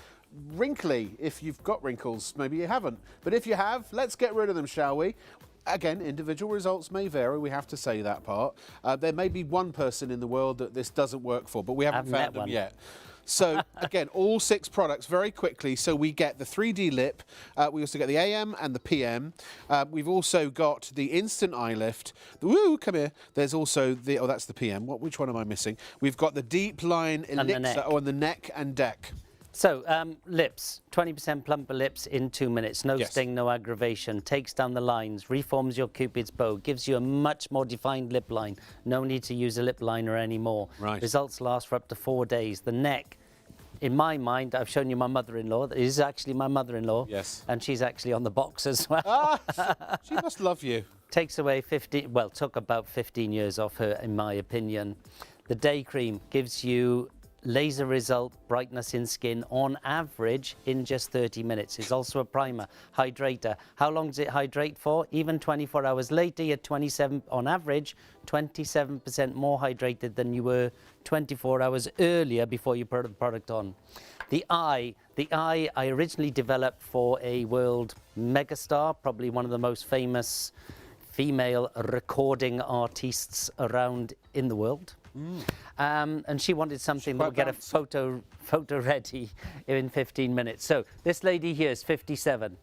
wrinkly. If you've got wrinkles, maybe you haven't. But if you have, let's get rid of them, shall we? Again, individual results may vary, we have to say that part. There may be one person in the world that this doesn't work for, but we haven't found them yet. So, again, all 6 products very quickly. So we get the 3D lip, we also get the AM and the PM. We've also got the instant eye lift. Woo, come here. There's also the, oh, that's the PM. Which one am I missing? We've got the deep line elixir, on the neck and deck. So, lips, 20% plumper lips in 2 minutes. No sting, no aggravation. Takes down the lines, reforms your Cupid's bow, gives you a much more defined lip line. No need to use a lip liner anymore. Right. Results last for up to 4 days. The neck, in my mind, I've shown you my mother-in-law. This is actually my mother-in-law. Yes. And she's actually on the box as well. Ah, she must love you. Takes away took about 15 years off her, in my opinion. The day cream gives you laser result brightness in skin on average in just 30 minutes. It's also a primer, hydrator. How long does it hydrate for? Even 24 hours later, you're on average 27% more hydrated than you were 24 hours earlier before you put the product on. The eye I originally developed for a world megastar, probably one of the most famous female recording artists around in the world. And she wanted something that would get a photo ready in 15 minutes. So this lady here is 57.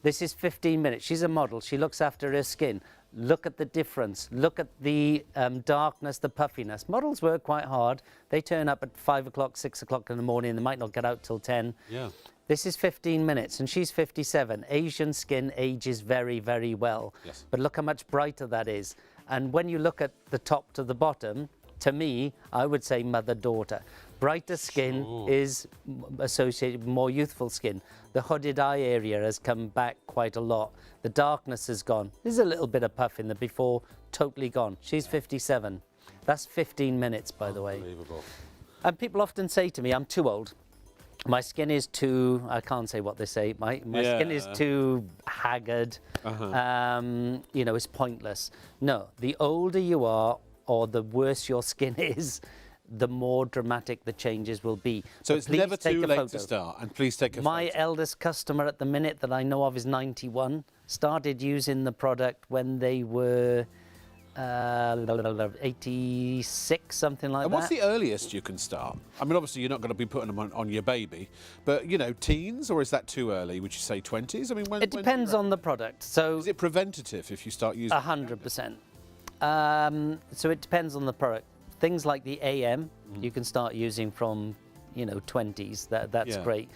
This is 15 minutes. She's a model. She looks after her skin. Look at the difference. Look at the darkness, the puffiness. Models work quite hard. They turn up at 5 o'clock, 6 o'clock in the morning. They might not get out till 10. Yeah. This is 15 minutes, and she's 57. Asian skin ages very, very well. Yes. But look how much brighter that is. And when you look at the top to the bottom, to me, I would say mother-daughter. Brighter skin is associated with more youthful skin. The hooded eye area has come back quite a lot. The darkness has gone. There's a little bit of puff in the before, totally gone. She's 57. That's 15 minutes, by the way. Unbelievable. And people often say to me, I'm too old. My skin is too, I can't say what they say, my skin is too haggard, you know, it's pointless. No, the older you are, or the worse your skin is, the more dramatic the changes will be. So but it's never too late photo. to start, and please take a My photo. eldest customer at the minute that I know of is 91, started using the product when they were 86, something like that. And what's the earliest you can start? I mean, obviously you're not going to be putting them on your baby, but, you know, teens, or is that too early? Would you say 20s? I mean, when... It depends on the product. So Is it preventative if you start using 100%. So it depends on the product. Things like the AM, you can start using from, you know, 20s. That's great.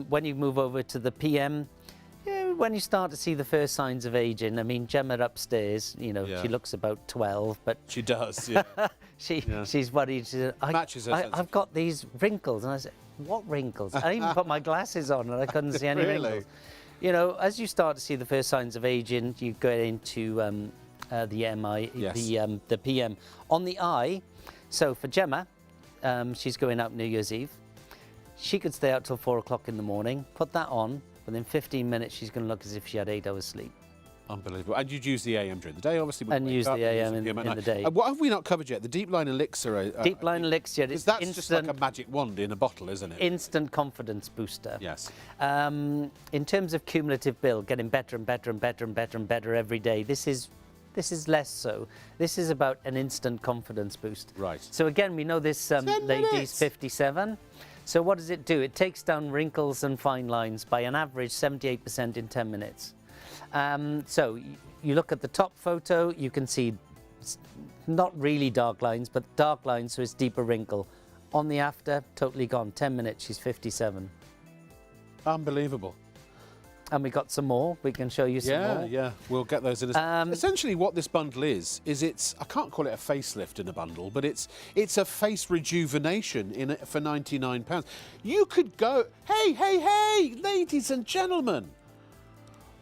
When you move over to the PM, when you start to see the first signs of aging. I mean, Gemma upstairs, you know, Yeah. she looks about 12, but She does, yeah. she's worried. She said, Matches her sense of I've got these wrinkles. And I said, what wrinkles? I even put my glasses on and I couldn't see any Really? wrinkles. You know, as you start to see the first signs of aging, you go into the MI, Yes. the PM. On the eye, so for Gemma, she's going out New Year's Eve. She could stay out till 4 o'clock in the morning, put that on, within 15 minutes she's going to look as if she had 8 hours sleep. Unbelievable. And you'd use the AM during the day, obviously. And use the AM in at the night. day. What have we not covered yet? The Deep Line Elixir. Deep Line Elixir, Because it's that's instant, just like a magic wand in a bottle, isn't it? instant confidence booster. Yes. In terms of cumulative build, getting better and better and better and better and better every day, this is less so. This is about an instant confidence boost. Right. So again, we know this 10 lady's minutes. 57. So what does it do? It takes down wrinkles and fine lines by an average 78% in 10 minutes. So you look at the top photo, you can see not really dark lines, but dark lines, so it's deeper wrinkle. On the after, totally gone. 10 minutes, she's 57. Unbelievable. And we got some more. We can show you some more. Yeah, we'll get those in. Essentially, what this bundle is it's, I can't call it a facelift in a bundle, but it's a face rejuvenation for £99. You could go, hey, ladies and gentlemen,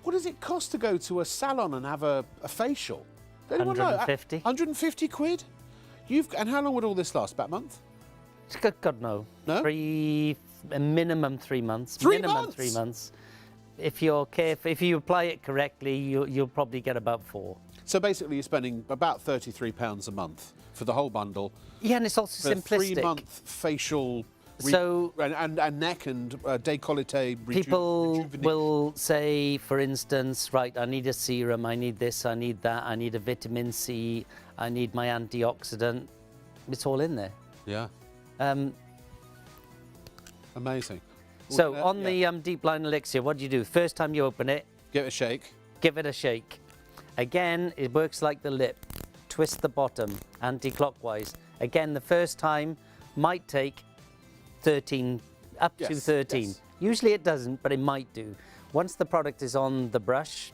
what does it cost to go to a salon and have a facial? Does anyone know? 150. 150 quid? And how long would all this last? About a month? God, no. No? A minimum 3 months. 3 minimum months? 3 months. If you're careful, if you apply it correctly, you'll probably get about 4. So basically, you're spending about £33 a month for the whole bundle. Yeah, and it's also For a simplistic. 3-month facial So and neck and décolleté people rejuvenation. will say, for instance, right, I need a serum, I need this, I need that, I need a vitamin C, I need my antioxidant. It's all in there. Yeah, amazing. So on the Deep Line Elixir, what do you do? First time you open it, Give it a shake. give it a shake. Again, it works like the lip. Twist the bottom anti-clockwise. Again, the first time might take 13, up to Yes, 13. yes. Usually it doesn't, but it might do. Once the product is on the brush,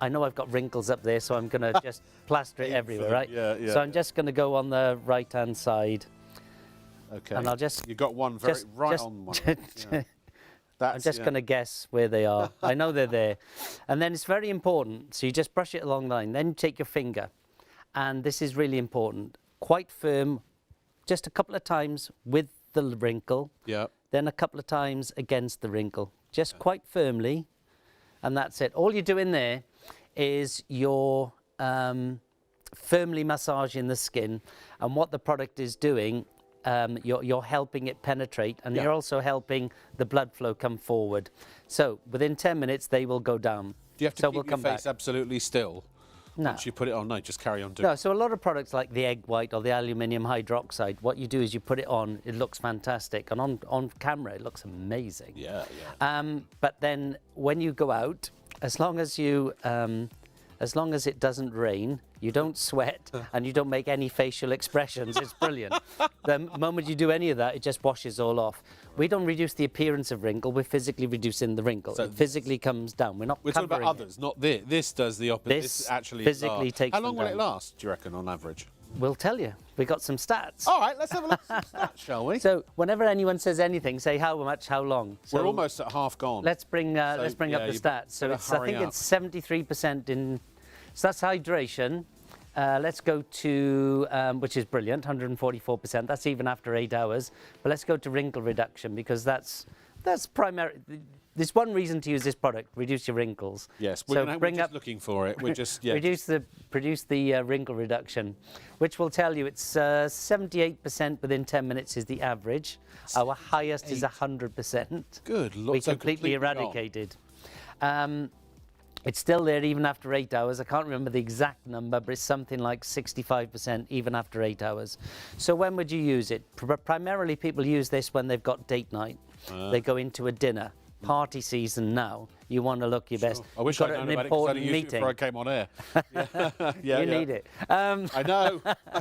I know I've got wrinkles up there, so I'm going to just plaster it everywhere, right? Yeah. So I'm just going to go on the right-hand side. Okay. And I'll just... You got one on one. Yeah. I'm just going to guess where they are. I know they're there. And then it's very important. So you just brush it along the line. Then you take your finger. And this is really important. Quite firm, just a couple of times with the wrinkle. Yeah. Then a couple of times against the wrinkle. Just quite firmly. And that's it. All you're doing there is you're firmly massaging the skin. And what the product is doing, you're helping it penetrate, and you're also helping the blood flow come forward. So within 10 minutes, they will go down. Do you have to so keep we'll your come face back. absolutely still? No. Once you put it on, no, just carry on doing No, so a lot of products like the egg white or the aluminium hydroxide, what you do is you put it on, it looks fantastic, and on camera it looks amazing. Yeah. But then when you go out, as long as it doesn't rain, you don't sweat, and you don't make any facial expressions, it's brilliant. The moment you do any of that, it just washes all off. We don't reduce the appearance of wrinkle, we're physically reducing the wrinkle. So it physically comes down. We're not We're talking about covering others, not this. This does the opposite. This actually physically lasts. takes How long them will it down. last, do you reckon, on average? it. We'll tell you. We got some stats. All right, let's have a look at some stats, shall we? So whenever anyone says anything, say how much, how long. So We're almost at half gone. Let's bring up yeah, the you stats. So better it's, I hurry think up. it's 73% in. So that's hydration. Let's go to, which is brilliant, 144%. That's even after 8 hours. But let's go to wrinkle reduction, because that's primary. There's one reason to use this product: reduce your wrinkles. Yes, So we're bring just up looking for it. We're just produce the wrinkle reduction, which will tell you it's 78% within 10 minutes is the average. Our highest is 100%. Good. We So completely gone. eradicated. It's still there even after 8 hours. I can't remember the exact number, but it's something like 65% even after 8 hours. So when would you use it? Primarily people use this when they've got date night. They go into a dinner. Party season now. You want to look your best. I wish You've I'd got known an about it 'cause I'd important used it meeting. before I came on air. Yeah, You need it. I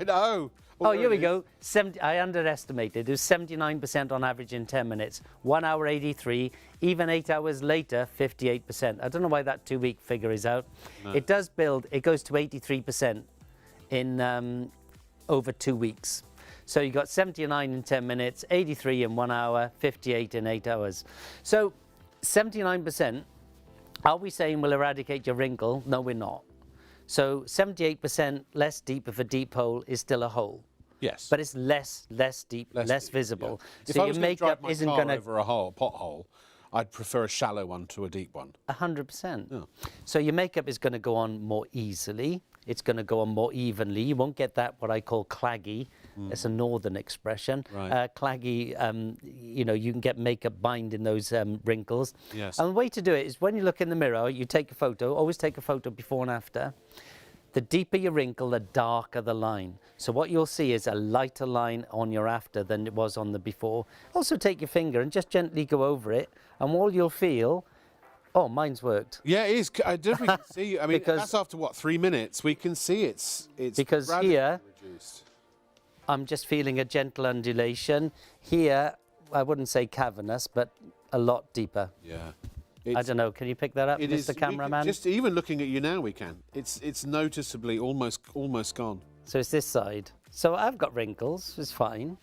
know. Oh, here we go. 70, I underestimated. It was 79% on average in 10 minutes. 1 hour, 83. Even 8 hours later, 58%. I don't know why that 2-week figure is out. No. It does build. It goes to 83% in over 2 weeks. So you got 79 in 10 minutes, 83 in 1 hour, 58 in 8 hours. So 79%. Are we saying we'll eradicate your wrinkle? No, we're not. So 78% less deep if a deep hole is still a hole. Yes. But it's less deep, less visible. Yeah. So if your makeup isn't going to over a pothole, I'd prefer a shallow one to a deep one. 100%. Yeah. So your makeup is going to go on more easily. It's going to go on more evenly. You won't get that, what I call claggy. It's a northern expression. Right. Claggy, you know, you can get makeup bind in those wrinkles. Yes. And the way to do it is when you look in the mirror, you take a photo, always take a photo before and after. The deeper your wrinkle, the darker the line. So what you'll see is a lighter line on your after than it was on the before. Also take your finger and just gently go over it, and all you'll feel, oh, mine's worked. Yeah, it is. I definitely can see. I mean, that's after what, 3 minutes? We can see it's because here reduced. I'm just feeling a gentle undulation. Here, I wouldn't say cavernous, but a lot deeper. Yeah. I don't know. Can you pick that up, Mr. Cameraman? Just even looking at you now, we can. It's noticeably almost gone. So it's this side. So I've got wrinkles. It's fine,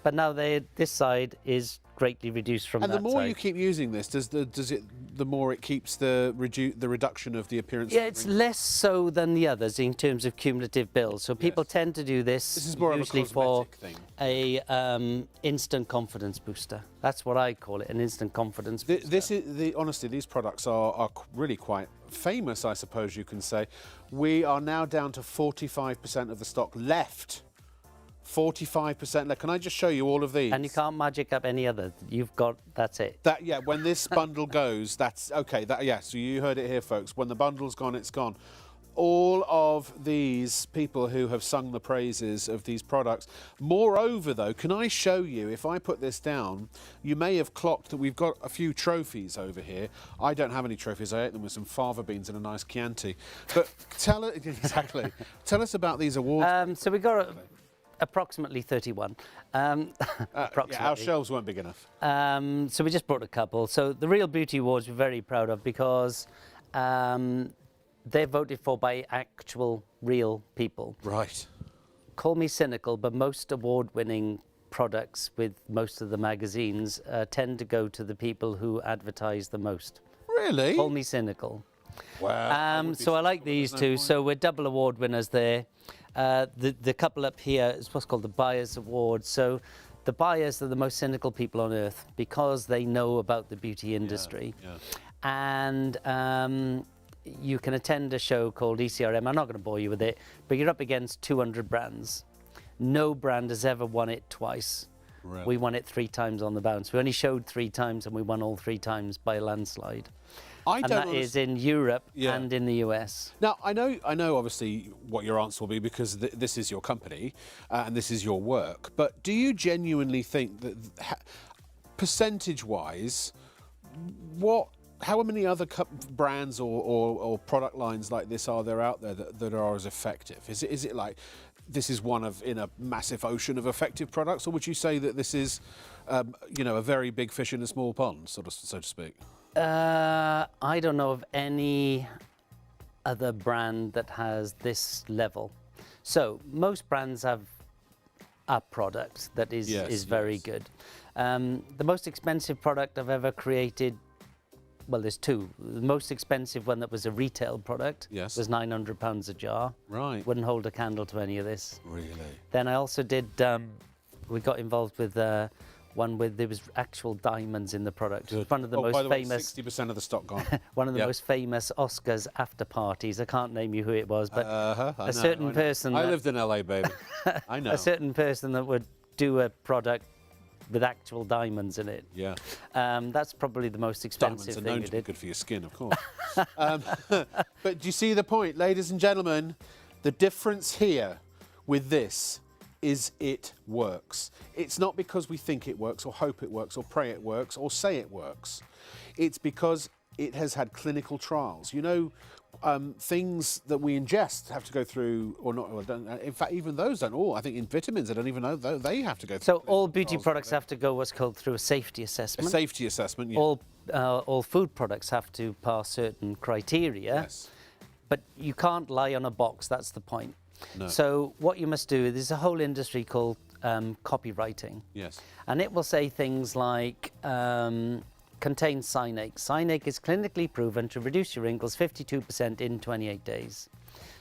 but now this side is greatly reduced from that side. And the more you keep using this, the more it keeps the reduction of the appearance. Yeah, it's less so than the others in terms of cumulative build. So people tend to do this. This is more usually of a cosmetic for thing. a instant confidence booster. That's what I call it, an instant confidence booster. Honestly, these products are really quite famous, I suppose you can say. We are now down to 45% of the stock left. 45% left. Can I just show you all of these? And you can't magic up any other. You've got, that's it. Yeah, when this bundle goes, that's okay. So you heard it here, folks. When the bundle's gone, it's gone. All of these people who have sung the praises of these products. Moreover, though, can I show you, if I put this down, you may have clocked that we've got a few trophies over here. I don't have any trophies. I ate them with some fava beans and a nice Chianti. But tell us about these awards. So we got approximately 31. Approximately. Yeah, our shelves weren't big enough. So we just brought a couple. So the Real Beauty Awards we're very proud of because they're voted for by actual real people. Right. Call me cynical, but most award-winning products with most of the magazines tend to go to the people who advertise the most. Really? Call me cynical. Wow. So I like these two. So we're double award winners there. The couple up here is what's called the Buyers Award. So the buyers are the most cynical people on earth because they know about the beauty industry. Yeah. And you can attend a show called ECRM. I'm not going to bore you with it, but you're up against 200 brands. No brand has ever won it twice. Really? We won it 3 times on the bounce. We only showed 3 times and we won all 3 times by a landslide. And that is in Europe and in the US. Now, I know obviously what your answer will be because this is your company and this is your work, but do you genuinely think that percentage-wise, how many other brands or product lines like this are there out there that are as effective? Is it like this is one of in a massive ocean of effective products, or would you say that this is, you know, a very big fish in a small pond, so to speak? I don't know of any other brand that has this level. So most brands have a product that is very good. The most expensive product I've ever created, well, there's 2. The most expensive one that was a retail product was £900 a jar. Right. Wouldn't hold a candle to any of this. Really? Then I also did, we got involved with one with, there was actual diamonds in the product. Good. One of the most by the famous... way, 60% of the stock gone. One of the most famous Oscars after parties. I can't name you who it was, but a certain person... I lived in LA, baby. I know. A certain person that would do a product with actual diamonds in it. Yeah. That's probably the most expensive thing. Diamonds are known to be good for your skin, of course. But do you see the point, ladies and gentlemen? The difference here with this is it works. It's not because we think it works or hope it works or pray it works or say it works. It's because it has had clinical trials. You know, things that we ingest have to go through, or not. Or don't, in fact, even those don't. I think in vitamins, I don't even know they have to go through. So all beauty products have to go what's called through a safety assessment. A safety assessment. Yeah. All food products have to pass certain criteria. Yes. But you can't lie on a box. That's the point. No. So what you must do, there's a whole industry called copywriting. Yes. And it will say things like, contains cyanate. Cyanate is clinically proven to reduce your wrinkles 52% in 28 days.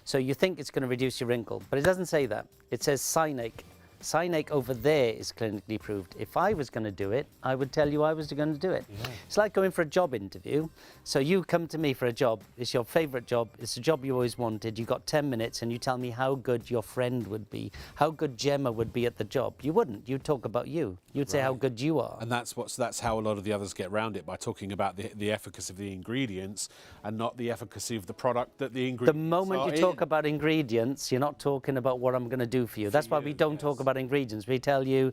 So you think it's going to reduce your wrinkle, but it doesn't say that. It says cyanate. Cyanate over there is clinically proved. If I was going to do it, I would tell you I was going to do it. Yeah. It's like going for a job interview. So you come to me for a job. It's your favourite job. It's a job you always wanted. You've got 10 minutes and you tell me how good your friend would be, how good Gemma would be at the job. You wouldn't. You'd talk about you. You'd say how good you are. And that's how a lot of the others get around it, by talking about the efficacy of the ingredients and not the efficacy of the product that the ingredients The moment you talk about ingredients, you're not talking about what I'm going to do for you. That's why we don't talk about ingredients. We tell you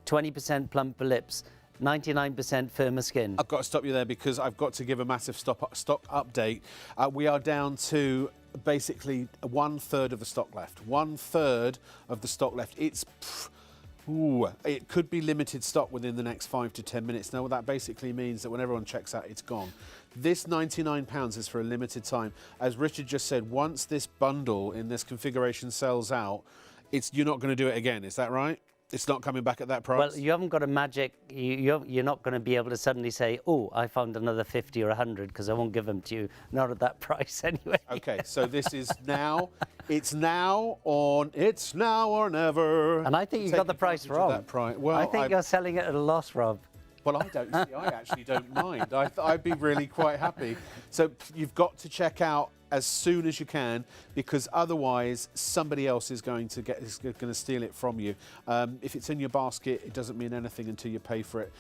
20% plumper lips, 99% firmer skin. I've got to stop you there because I've got to give a massive stock update. We are down to basically 1/3 of the stock left. 1/3 of the stock left. It could be limited stock within the next 5 to 10 minutes. Now, what that basically means that when everyone checks out, it's gone. This £99 is for a limited time. As Richard just said, once this bundle in this configuration sells out, you're not going to do it again. Is that right? It's not coming back at that price? Well, you haven't got a magic, you're not going to be able to suddenly say, oh, I found another 50 or 100, because I won't give them to you. Not at that price anyway. Okay, so this is now, it's now or never. And I think you got the price wrong. Well, I think you're selling it at a loss, Rob. Well, I don't see. I actually don't mind. I'd be really quite happy. So you've got to check out as soon as you can, because otherwise somebody else is going to steal it from you. If it's in your basket, it doesn't mean anything until you pay for it.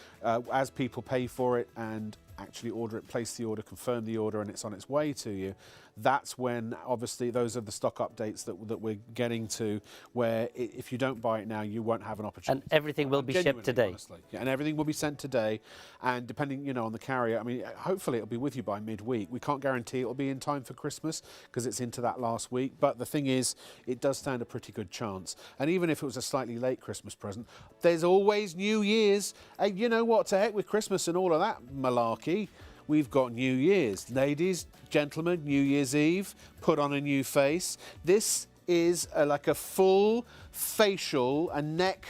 As people pay for it and actually order it, place the order, confirm the order, and it's on its way to you, that's when, obviously, those are the stock updates that we're getting to, where if you don't buy it now, you won't have an opportunity. And everything will be shipped today. Honestly. Yeah, and everything will be sent today. And depending, on the carrier, I mean, hopefully it'll be with you by midweek. We can't guarantee it'll be in time for Christmas because it's into that last week. But the thing is, it does stand a pretty good chance. And even if it was a slightly late Christmas present, there's always New Year's. And you know what? To heck with Christmas and all of that malarkey. We've got New Year's. Ladies, gentlemen, New Year's Eve, put on a new face. This is like a full facial and neck,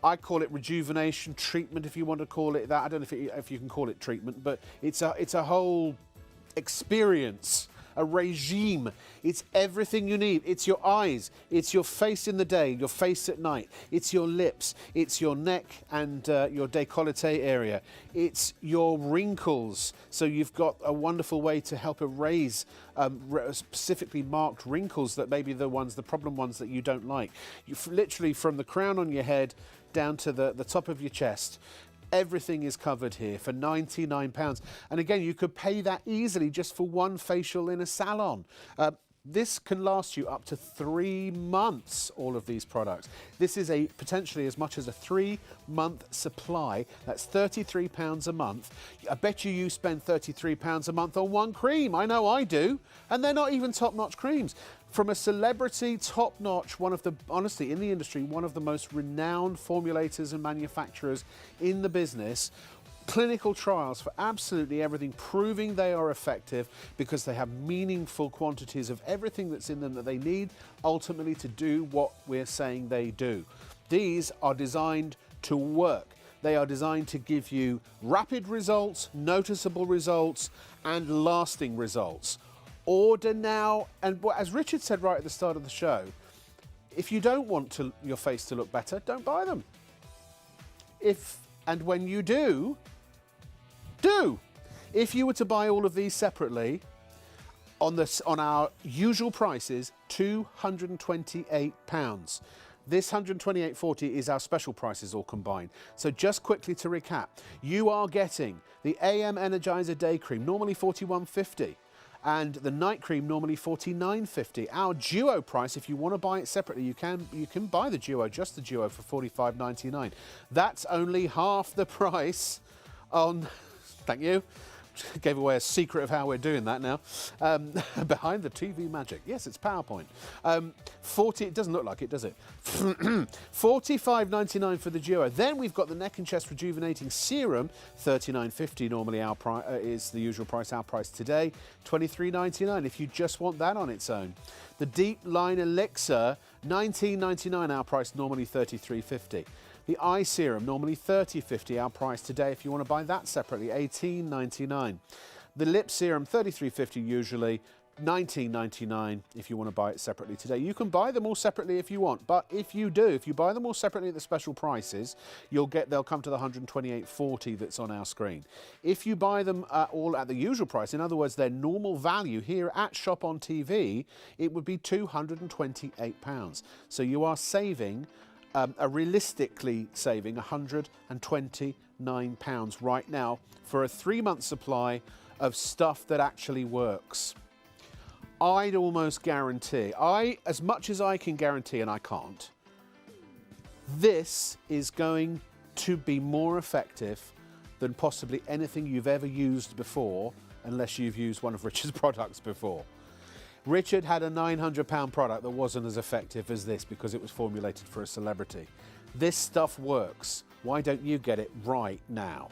I call it rejuvenation treatment, if you want to call it that. I don't know if you can call it treatment, but it's a whole experience, a regime. It's everything you need. It's your eyes, it's your face in the day, your face at night, it's your lips, it's your neck and your décolleté area, it's your wrinkles. So you've got a wonderful way to help erase specifically marked wrinkles that may be the problem ones that you don't like. Literally from the crown on your head down to the top of your chest. Everything is covered here for £99. And again, you could pay that easily just for one facial in a salon. This can last you up to 3 months, all of these products. This is potentially as much as a 3-month supply. That's £33 a month. I bet you spend £33 a month on one cream. I know I do. And they're not even top-notch creams. From a celebrity, top-notch, honestly, in the industry, one of the most renowned formulators and manufacturers in the business. Clinical trials for absolutely everything, proving they are effective because they have meaningful quantities of everything that's in them that they need ultimately to do what we're saying they do. These are designed to work. They are designed to give you rapid results, noticeable results, and lasting results. Order now, and as Richard said right at the start of the show, if you don't want your face to look better, don't buy them. And when you do. If you were to buy all of these separately, on our usual prices, £228. This £128.40 is our special prices all combined. So just quickly to recap, you are getting the AM Energizer Day Cream, normally £41.50. And the night cream normally £49.50. Our duo price, if you want to buy it separately, you can buy the duo, just the duo, for £45.99. That's only half the price on, thank you, gave away a secret of how we're doing that now. Behind the TV magic. Yes, it's PowerPoint. 40, it doesn't look like it, does it? $45.99 for the Duo. Then we've got the Neck and Chest Rejuvenating Serum, $39.50 normally is the usual price. Our price today, $23.99 if you just want that on its own. The Deep Line Elixir, $19.99, our price normally $33.50. The Eye Serum, normally $30.50, our price today if you want to buy that separately, $18.99. The Lip Serum, $33.50 usually, $19.99 if you want to buy it separately today. You can buy them all separately if you want, but if you buy them all separately at the special prices, they'll come to the $128.40 that's on our screen. If you buy them all at the usual price, in other words, their normal value here at Shop on TV, it would be £228. So you are saving, realistically saving £129 right now for a 3-month supply of stuff that actually works. I'd almost guarantee, as much as I can guarantee, and I can't, this is going to be more effective than possibly anything you've ever used before, unless you've used one of Richard's products before. Richard had a £900 product that wasn't as effective as this because it was formulated for a celebrity. This stuff works. Why don't you get it right now?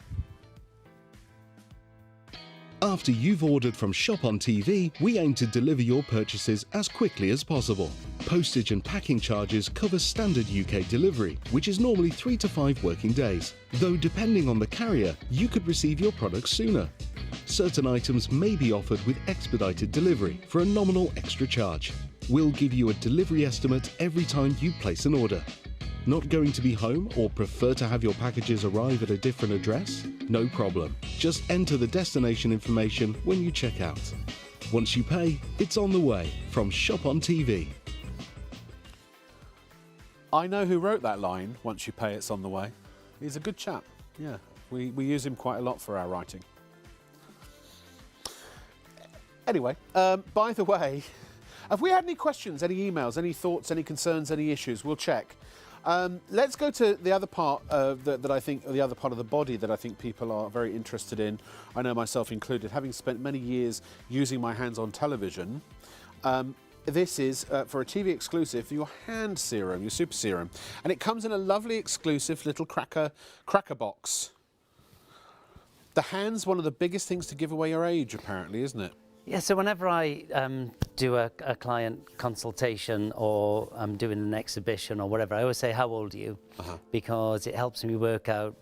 After you've ordered from Shop on TV, we aim to deliver your purchases as quickly as possible. Postage and packing charges cover standard UK delivery, which is normally 3 to 5 working days. Though depending on the carrier, you could receive your products sooner. Certain items may be offered with expedited delivery for a nominal extra charge. We'll give you a delivery estimate every time you place an order. Not going to be home or prefer to have your packages arrive at a different address? No problem. Just enter the destination information when you check out. Once you pay, it's on the way from Shop on TV. I know who wrote that line, once you pay, it's on the way. He's a good chap. Yeah, we use him quite a lot for our writing. Anyway, by the way, have we had any questions, any emails, any thoughts, any concerns, any issues? We'll check. Let's go to the other part that I think, or the other part of the body that I think people are very interested in. I know myself included, having spent many years using my hands on television. This is, for a TV exclusive, your hand serum, your super serum. And it comes in a lovely exclusive little cracker box. The hand's one of the biggest things to give away your age, apparently, isn't it? Yeah, so whenever I do a client consultation or I'm doing an exhibition or whatever, I always say, how old are you? Because it helps me work out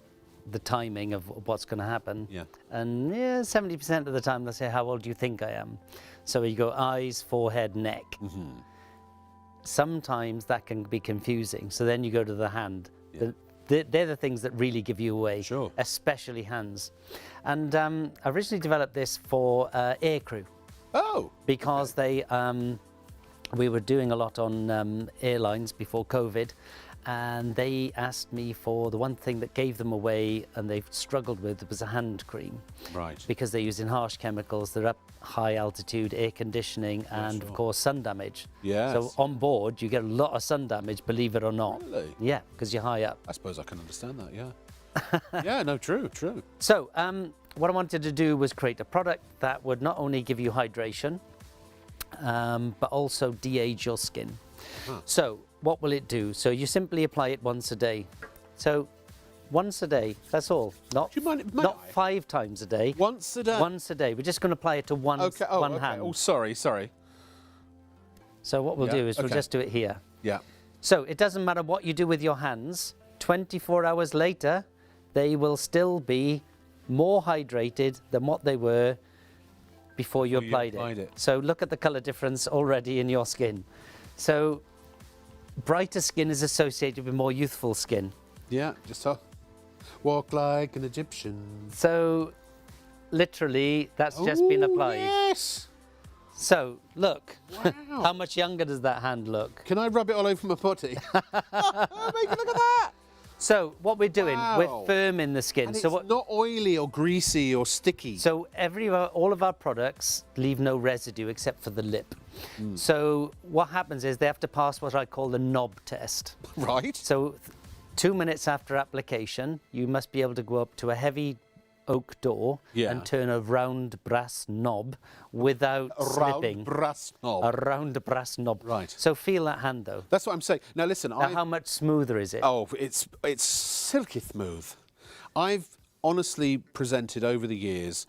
the timing of what's going to happen. Yeah. And yeah, 70% of the time they'll say, how old do you think I am? So you go eyes, forehead, neck. Sometimes that can be confusing. So then you go to the hand. Yeah. They're the things that really give you away, sure. Especially hands. And I originally developed this for aircrew. Oh! Because okay. We were doing a lot on airlines before COVID, and they asked me for the one thing that gave them away and they've struggled with was a hand cream. Right. Because they're using harsh chemicals, they're up high altitude, air conditioning, and sure. Of course sun damage. Yes. So on board you get a lot of sun damage, believe it or not. Really? Yeah, because you're high up. I suppose I can understand that, yeah. Yeah, no, true. So what I wanted to do was create a product that would not only give you hydration, but also de-age your skin. So what will it do? So you simply apply it once a day. So once a day, that's all. Not 5 times a day. Once a day? Once a day. We're just going to apply it to one hand. Oh, sorry. So what we'll do is we'll just do it here. Yeah. So it doesn't matter what you do with your hands, 24 hours later, they will still be more hydrated than what they were before you applied it. So look at the colour difference already in your skin. So brighter skin is associated with more youthful skin. Yeah, just so. Walk like an Egyptian. So literally that's just been applied. Yes! So look, wow. How much younger does that hand look? Can I rub it all over my body? Oh, make look at that! So what we're doing, we're firming the skin. And so it's not oily or greasy or sticky. So all of our products leave no residue except for the lip. So what happens is they have to pass what I call the knob test. Right. So 2 minutes after application, you must be able to go up to a heavy oak door Yeah. and turn a round brass knob without slipping. Brass knob. A round brass knob. Right. So feel that hand though. That's what I'm saying. Now listen, Now, how much smoother is it? Oh, it's silky smooth. I've honestly presented over the years,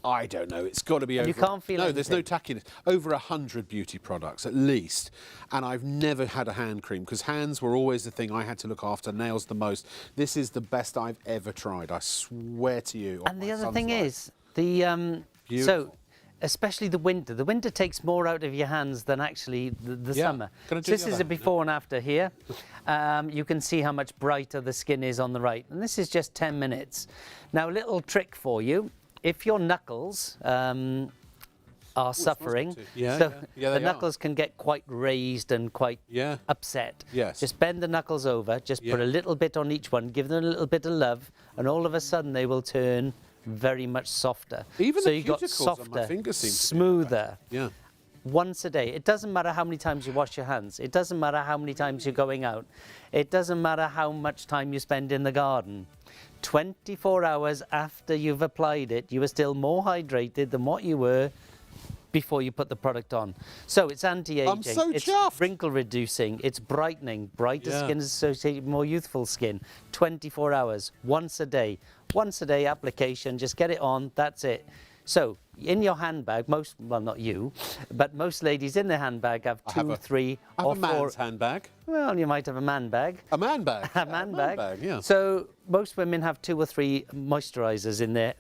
I don't know, it's got to be over... You can't feel No, there's no anything. tackiness. Over 100 beauty products, at least. And I've never had a hand cream, because hands were always the thing I had to look after, nails the most. This is the best I've ever tried, I swear to you. And the other thing is, the so Beautiful. especially the winter takes more out of your hands than actually the Yeah. summer. Can I So do this the is other a hand? before and after here. You can see how much brighter the skin is on the right. And this is just 10 minutes. Now, a little trick for you. If your knuckles are suffering, Yeah, so yeah, the they are. knuckles can get quite raised and quite Yeah. upset. Yes. Just bend the knuckles over, just put Yeah. a little bit on each one, give them a little bit of love, and all of a sudden they will turn very much softer. Even so the you got cuticles on my softer, fingers seem to be smoother. Yeah. Once a day. It doesn't matter how many times you wash your hands. It doesn't matter how many times you're going out. It doesn't matter how much time you spend in the garden. 24 hours after you've applied it, you are still more hydrated than what you were before you put the product on. So it's anti-aging, I'm so it's chuffed. wrinkle reducing, it's brightening. Brighter Yeah. skin is associated with more youthful skin. 24 hours, once a day. Once a day application, just get it on, that's it. So in your handbag, well, not you, but most ladies in their handbag have two, three, I have or a four. man's handbag. Well, you might have a man bag. A man bag. A man bag. Yeah. So most women have 2 or 3 moisturisers in their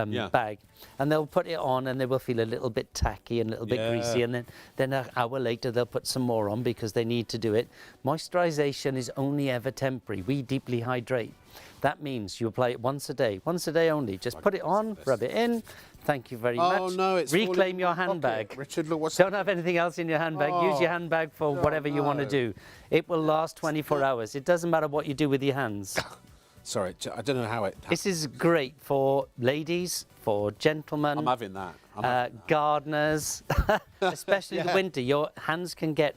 Yeah. bag, and they'll put it on, and they will feel a little bit tacky and a little bit Yeah. greasy, and then an hour later they'll put some more on because they need to do it. Moisturisation is only ever temporary. We deeply hydrate. That means you apply it once a day only. Just put it on, rub it in. Thank you very much. Oh no, it's falling Reclaim in your my pocket. handbag. Richard, look what's Don't have anything else in your handbag. Use your Oh. handbag for whatever you want to no. do. It will last 24 hours. It doesn't matter what you do with your hands. Sorry, I don't know how it... This is great for ladies, for gentlemen, I'm having that. gardeners, especially in the Yeah. winter. Your hands can get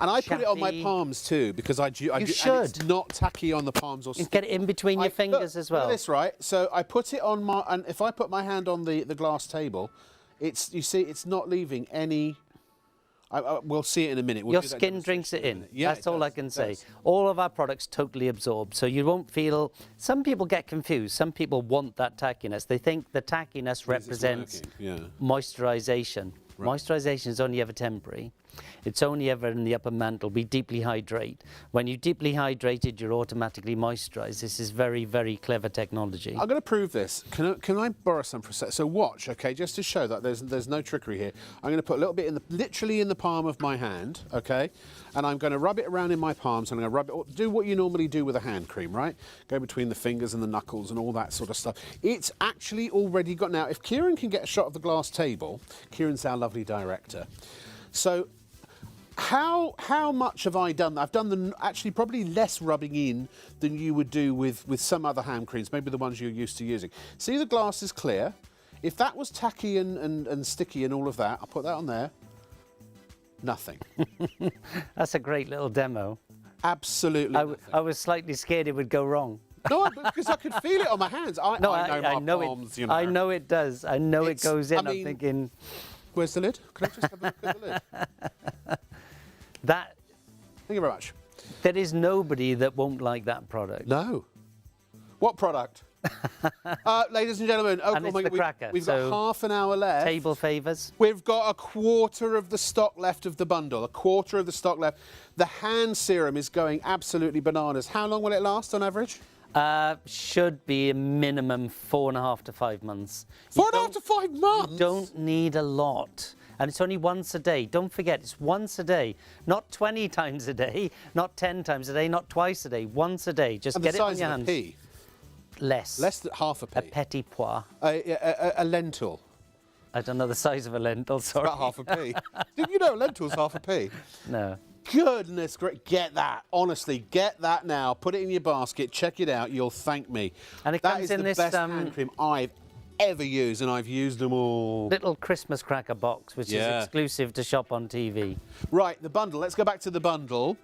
And I put it on my chatty. palms too, because I do. And it's should. not tacky on the palms or. You get it in between your fingers as well. Look at this, right? So I put it on my, and if I put my hand on the glass table, you see, it's not leaving any. We'll see it in a minute. We'll Your do that skin drinks it demonstration in. a minute. Yeah, That's it all I does, can it say. does. All of our products totally absorb, so you won't feel. Some people get confused. Some people want that tackiness. They think the tackiness represents working, yeah. moisturization. Moisturization is only ever temporary. It's only ever in the upper mantle. We deeply hydrate. When you deeply hydrated, you're automatically moisturized. This is very, very clever technology. I'm going to prove this. Can I borrow some for a sec? So watch, okay, just to show that there's no trickery here. I'm going to put a little bit literally in the palm of my hand, okay, and I'm going to rub it around in my palms. And I'm going to rub it. Do what you normally do with a hand cream, right? Go between the fingers and the knuckles and all that sort of stuff. It's actually already got. Now, if Kieran can get a shot of the glass table, Kieran's our lovely director. So. How much have I done? I've done actually probably less rubbing in than you would do with some other hand creams, maybe the ones you're used to using. See, the glass is clear. If that was tacky and sticky and all of that, I'll put that on there. Nothing. That's a great little demo. Absolutely nothing. I was slightly scared it would go wrong. No, because I could feel it on my hands. I know my palms, it. you know. I know it does. I know it goes in. I mean, I'm thinking where's the lid? Can I just have a look at the lid? that Thank you very much. there is nobody that won't like that product. No. What product? Ladies and gentlemen, And it's the cracker, we've so got half an hour left. Table favors. We've got a quarter of the stock left of the bundle, a quarter of the stock left. The hand serum is going absolutely bananas. How long will it last on average? Should be a minimum 4.5 to 5 months. 4.5 to 5 months? You don't need a lot. And it's only once a day. Don't forget, it's once a day. Not 20 times a day, not 10 times a day, not twice a day. Once a day. Just And get the it on size your of a hands. pea? Less. Less than half a A pea. petit pois. A lentil. I don't know the size of a lentil, sorry. About half a pea. Did you know a lentil's half a pea? No. Goodness, great. Get that. Honestly, get that now. Put it in your basket. Check it out. You'll thank me. And it That comes is in the this, best hand cream I've ever use, and I've used them all. Little Christmas cracker box, which is exclusive to Shop on TV. Right, the bundle. Let's go back to the bundle.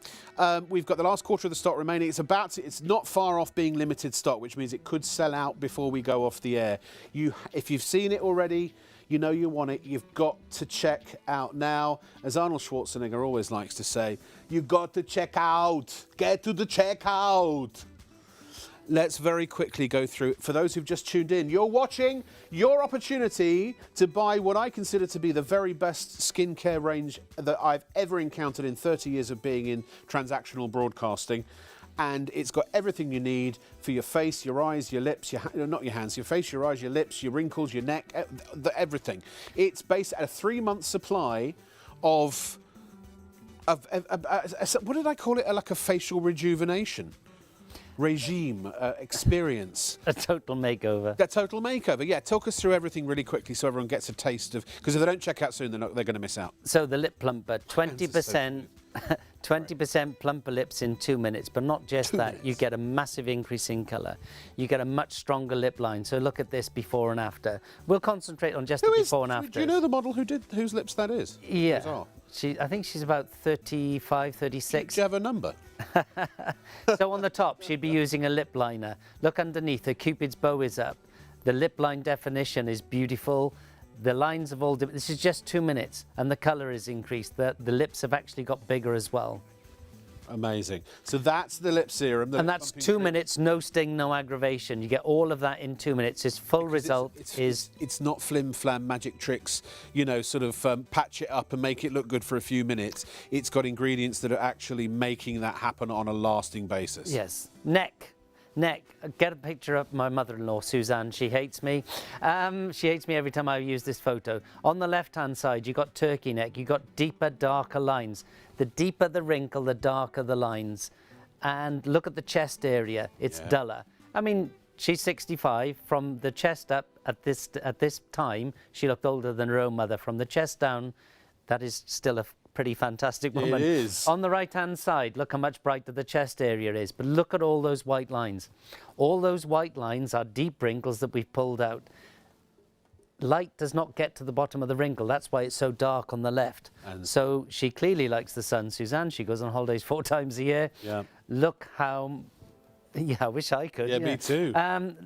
We've got the last quarter of the stock remaining. It's not far off being limited stock, which means it could sell out before we go off the air. If you've seen it already, you know you want it. You've got to check out now. As Arnold Schwarzenegger always likes to say, you've got to check out. Get to the checkout. Let's very quickly go through. For those who've just tuned in, you're watching your opportunity to buy what I consider to be the very best skincare range that I've ever encountered in 30 years of being in transactional broadcasting. And it's got everything you need for your face, your eyes, your lips, not your hands, your face, your eyes, your lips, your wrinkles, your neck, everything. It's based at a 3-month supply of what did I call it? Like a facial rejuvenation regime experience. A total makeover. A total makeover, yeah. Talk us through everything really quickly so everyone gets a taste of, because if they don't check out soon, they're going to miss out. So the lip plumper, 20%. 20% plumper lips in 2 minutes, but not just that. You get a massive increase in colour. You get a much stronger lip line. So look at this before and after. We'll concentrate on just the before and after. Do you know the model whose lips that is? Yeah. I think she's about 35, 36. Do you have a number? So on the top, she'd be using a lip liner. Look underneath, her Cupid's bow is up. The lip line definition is beautiful. The lines have all, this is just 2 minutes, and the colour is increased. The lips have actually got bigger as well. Amazing. So that's the lip serum. And that's 2 minutes, no sting, no aggravation. You get all of that in 2 minutes. Its full result is... It's not flim-flam magic tricks, you know, sort of patch it up and make it look good for a few minutes. It's got ingredients that are actually making that happen on a lasting basis. Yes. Neck. Get a picture of my mother-in-law, Suzanne. She hates me. She hates me every time I use this photo. On the left-hand side, you've got turkey neck. You've got deeper, darker lines. The deeper the wrinkle, the darker the lines. And look at the chest area. It's duller. I mean, she's 65. From the chest up at this time, she looked older than her own mother. From the chest down, that is still a pretty fantastic woman. It is. On the right-hand side, look how much brighter the chest area is. But look at all those white lines. All those white lines are deep wrinkles that we've pulled out. Light does not get to the bottom of the wrinkle. That's why it's so dark on the left. And so she clearly likes the sun, Suzanne. She goes on holidays 4 times a year. Yeah. Look how... Yeah, I wish I could. Yeah, me too.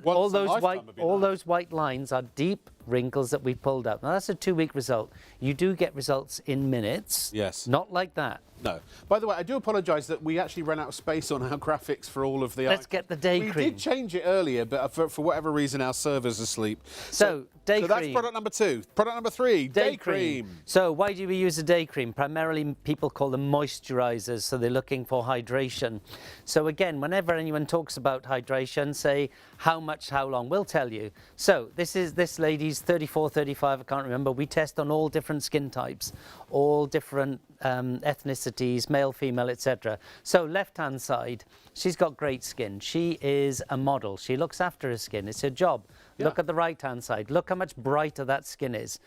All those white lines are deep wrinkles that we pulled up. Now, that's a 2-week result. You do get results in minutes. Yes. Not like that. No. By the way, I do apologise that we actually ran out of space on our graphics for all of the... Let's get the day cream. We did change it earlier, but for whatever reason, our server's asleep. So day cream. So that's product number 2. Product number 3, day cream. So why do we use a day cream? Primarily, people call them moisturisers, so they're looking for hydration. So again, whenever anyone talks about hydration, say how much, how long, we'll tell you. So this lady's 34, 35, I can't remember. We test on all different skin types, all different ethnicities, male, female, etc. So left-hand side, she's got great skin. She is a model. She looks after her skin. It's her job. Yeah. Look at the right-hand side. Look how much brighter that skin is.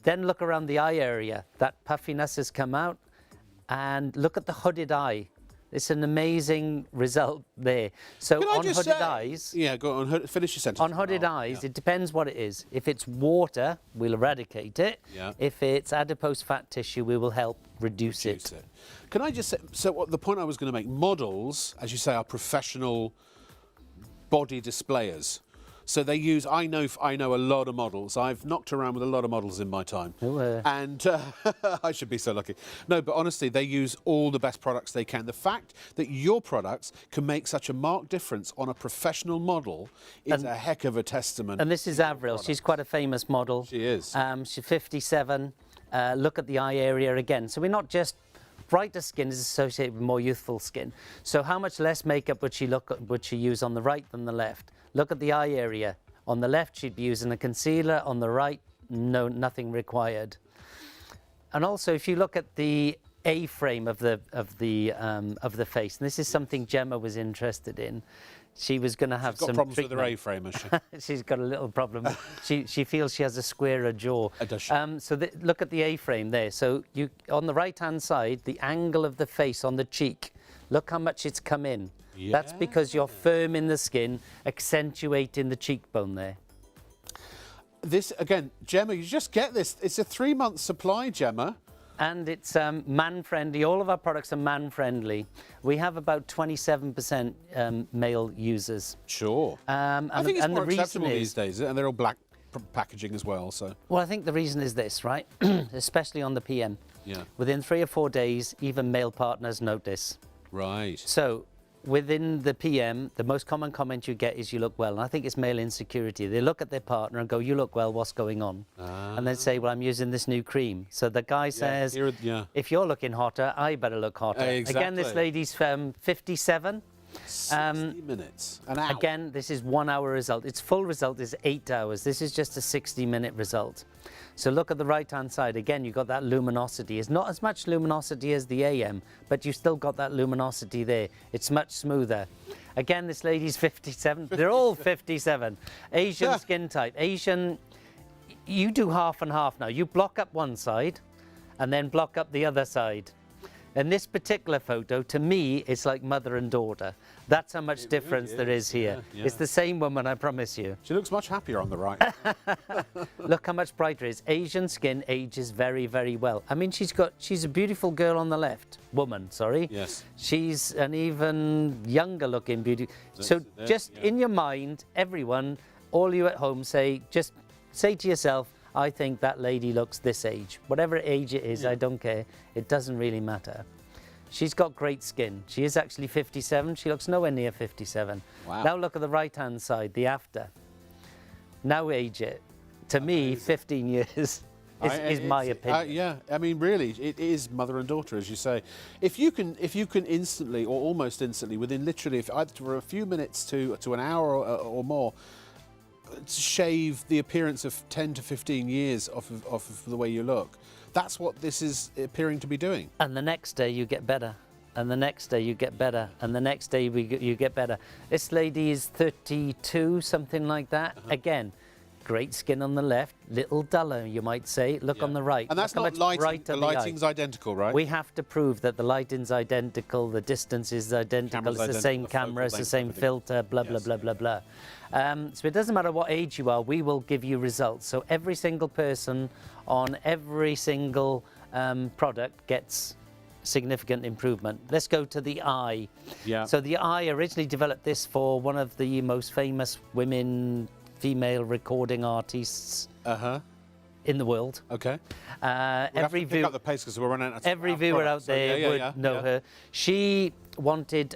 Then look around the eye area. That puffiness has come out. And look at the hooded eye. It's an amazing result there. So on hooded eyes... Yeah, go on, finish your sentence. On hooded eyes, it depends what it is. If it's water, we'll eradicate it. Yeah. If it's adipose fat tissue, we will help reduce it. Can I just say, so the point I was going to make, models, as you say, are professional body displayers. So they use, I know a lot of models. I've knocked around with a lot of models in my time. And I should be so lucky. No, but honestly, they use all the best products they can. The fact that your products can make such a marked difference on a professional model is a heck of a testament. And this is Avril. She's quite a famous model. She is. She's 57. Look at the eye area again. So we're not just... Brighter skin is associated with more youthful skin. So how much less makeup would she use on the right than the left? Look at the eye area. On the left, she'd be using a concealer. On the right, no, nothing required. And also, if you look at the A-frame of the face, and this is something Gemma was interested in. She was going to have some problems treatment. with her A-frame, has she? She's got a little problem. she feels she has a squarer jaw. Does she? So look at the A-frame there. So on the right-hand side, the angle of the face on the cheek, look how much it's come in. Yeah. That's because you're firm in the skin, accentuating the cheekbone there. This, again, Gemma, you just get this. It's a 3-month supply, Gemma. And it's man-friendly. All of our products are man-friendly. We have about 27% male users. Sure. I think it's more acceptable these days, and they're all black packaging as well. So. Well, I think the reason is this, right? Especially on the PM. Yeah. Within 3 or 4 days, even male partners notice. Right. So within the PM, the most common comment you get is you look well. And I think it's male insecurity. They look at their partner and go, you look well, what's going on? And then say, well, I'm using this new cream. So the guy says, if you're looking hotter, I better look hotter. Exactly. Again, this lady's 57. 60 minutes, an hour. Again, this is 1 hour result. Its full result is 8 hours. This is just a 60-minute result. So look at the right-hand side. Again, you've got that luminosity. It's not as much luminosity as the AM, but you still got that luminosity there. It's much smoother. Again, this lady's 57. They're all 57. Asian skin type. Asian, you do half and half now. You block up one side and then block up the other side. In this particular photo, to me, it's like mother and daughter. That's how much difference there is here. Yeah. It's the same woman, I promise you. She looks much happier on the right. Look how much brighter it is. Asian skin ages very, very well. I mean, she's a beautiful girl on the left. Woman, sorry. Yes. She's an even younger looking beauty. So just in your mind, everyone, all you at home just say to yourself, I think that lady looks this age. Whatever age it is, I don't care. It doesn't really matter. She's got great skin. She is actually 57. She looks nowhere near 57. Wow. Now look at the right-hand side, the after. Now age it. To me, 15 years is my opinion. Yeah, I mean, really, it is mother and daughter, as you say. If you can instantly, or almost instantly, within literally for a few minutes to an hour or more, shave the appearance of 10 to 15 years off of the way you look. That's what this is appearing to be doing. And the next day you get better. And the next day you get better. And the next day you get better. This lady is 32, something like that. Again, great skin on the left, little duller, you might say. Look on the right. And that's not lighting. The lighting's identical, right? We have to prove that the lighting's identical, the distance is identical, it's the same camera, it's the same filter, blah, blah, blah, blah, blah. So it doesn't matter what age you are, we will give you results. So every single person on every single product gets significant improvement. Let's go to the eye. Yeah. So the eye originally developed this for one of the most famous female recording artists in the world. Okay. Every pick up the pace because we're running out of time. Every viewer out there would know her. She wanted,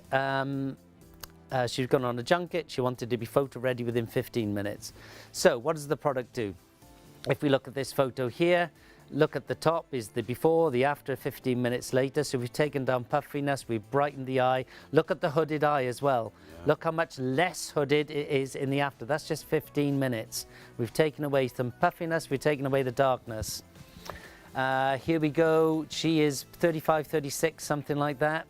she'd gone on a junket, she wanted to be photo ready within 15 minutes. So what does the product do? If we look at this photo here, look at the top is the before, the after 15 minutes later. So we've taken down puffiness, we've brightened the eye. Look at the hooded eye as well. Look how much less hooded it is in the after. That's just 15 minutes. We've taken away some puffiness, we've taken away the darkness. Here we go. She is 35, 36, something like that.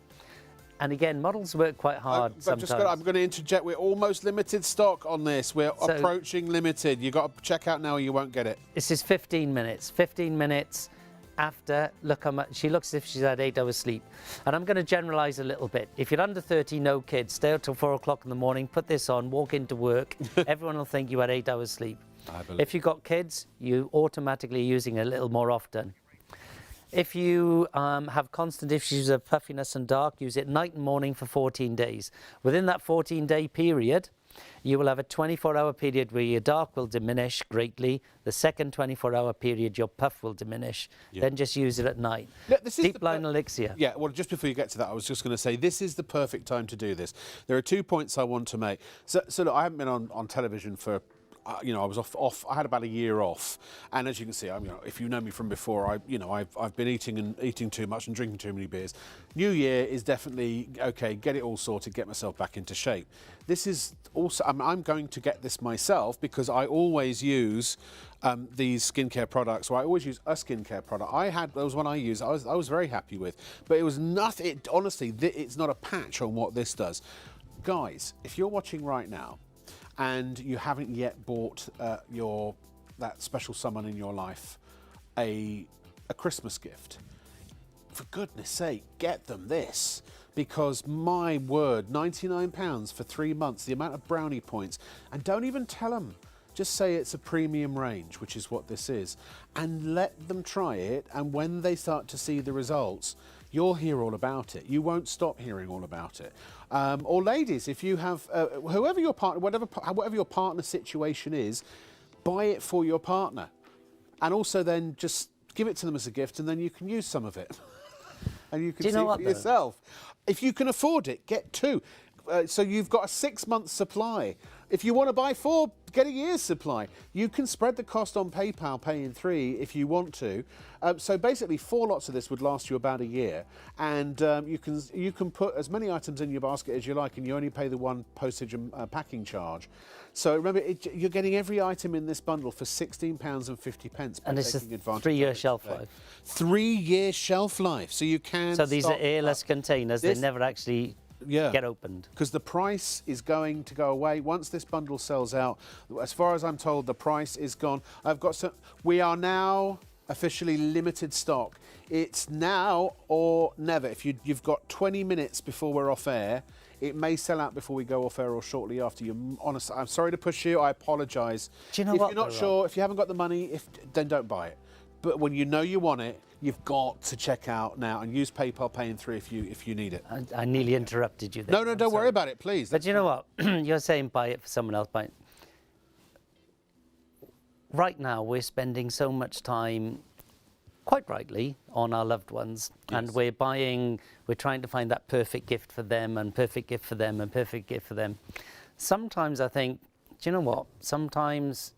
And again, models work quite hard sometimes. I'm going to interject. We're almost limited stock on this. We're approaching limited. You've got to check out now or you won't get it. This is 15 minutes. 15 minutes after, look how much, she looks as if she's had 8 hours sleep. And I'm going to generalize a little bit. If you're under 30, no kids, stay up till 4 o'clock in the morning, put this on, walk into work, everyone will think you had 8 hours sleep. If you've got kids, you automatically are using it a little more often. If you have constant issues of puffiness and dark, use it night and morning for 14 days. Within that 14-day period, you will have a 24-hour period where your dark will diminish greatly. The second 24-hour period, your puff will diminish. Then just use it at night. Deep line elixir. Yeah, well, just before you get to that, I was just going to say, this is the perfect time to do this. There are 2 points I want to make. So look, I haven't been on television for... I was off. I had about a year off, and as you can see, if you know me from before, I've been eating too much and drinking too many beers. New year is definitely okay. Get it all sorted. Get myself back into shape. This is also. I'm going to get this myself because I always use these skincare products. Or I always use a skincare product. There was one I used. I was very happy with, but it was nothing. Honestly, it's not a patch on what this does, guys. If you're watching right now, and you haven't yet bought that special someone in your life a Christmas gift, for goodness sake, get them this. Because my word, £99 for 3 months, the amount of brownie points, and don't even tell them. just say it's a premium range, which is what this is, and let them try it. And when they start to see the results, you'll hear all about it. You won't stop hearing all about it. Or ladies, if you have, whoever your partner, whatever your partner situation is, buy it for your partner. And also then just give it to them as a gift, and then you can use some of it. And you can see it for yourself. If you can afford it, get 2. So you've got a 6-month supply. If you want to buy 4, get a year's supply. You can spread the cost on PayPal, pay in 3 if you want to. So basically 4 lots of this would last you about a year. And you can put as many items in your basket as you like, and you only pay the 1 postage and packing charge. So remember, you're getting every item in this bundle for £16.50. And it's a 3-year shelf life. 3-year shelf life. So you can. So these are airless containers. They never actually get opened. Because the price is going to go away once this bundle sells out. As far as I'm told, the price is gone. We are now officially limited stock. It's now or never. If you've got 20 minutes before we're off air, it may sell out before we go off air or shortly after. Honestly, I'm sorry to push you. I apologise. Do you know if what? You're not sure, if you haven't got the money, then don't buy it. But when you know you want it, you've got to check out now and use PayPal Pay in 3 if you need it. I nearly interrupted you there. No, don't worry about it, please. But you know what? You're saying buy it for someone else. Buy it. Right now, we're spending so much time, quite rightly, on our loved ones. Yes. And we're trying to find that perfect gift for them, and perfect gift for them, and perfect gift for them. Sometimes I think, do you know what? Sometimes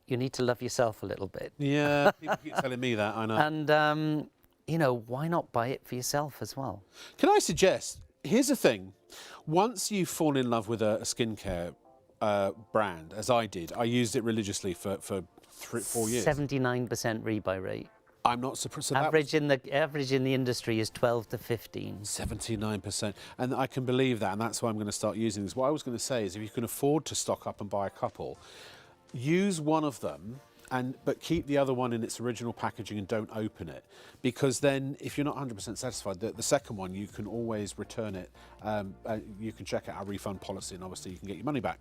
you need to love yourself a little bit. Yeah, people keep telling me that, I know. And, you know, why not buy it for yourself as well? Can I suggest, here's the thing. Once you fall in love with a skincare brand, as I did, I used it religiously for 4 years. 79% rebuy rate. I'm not surprised. So average in the industry is 12 to 15. 79%, and I can believe that, and that's why I'm going to start using this. What I was going to say is, if you can afford to stock up and buy a couple, use one of them, but keep the other one in its original packaging and don't open it, because then if you're not 100% satisfied, the second one you can always return it. You can check out our refund policy, and obviously you can get your money back.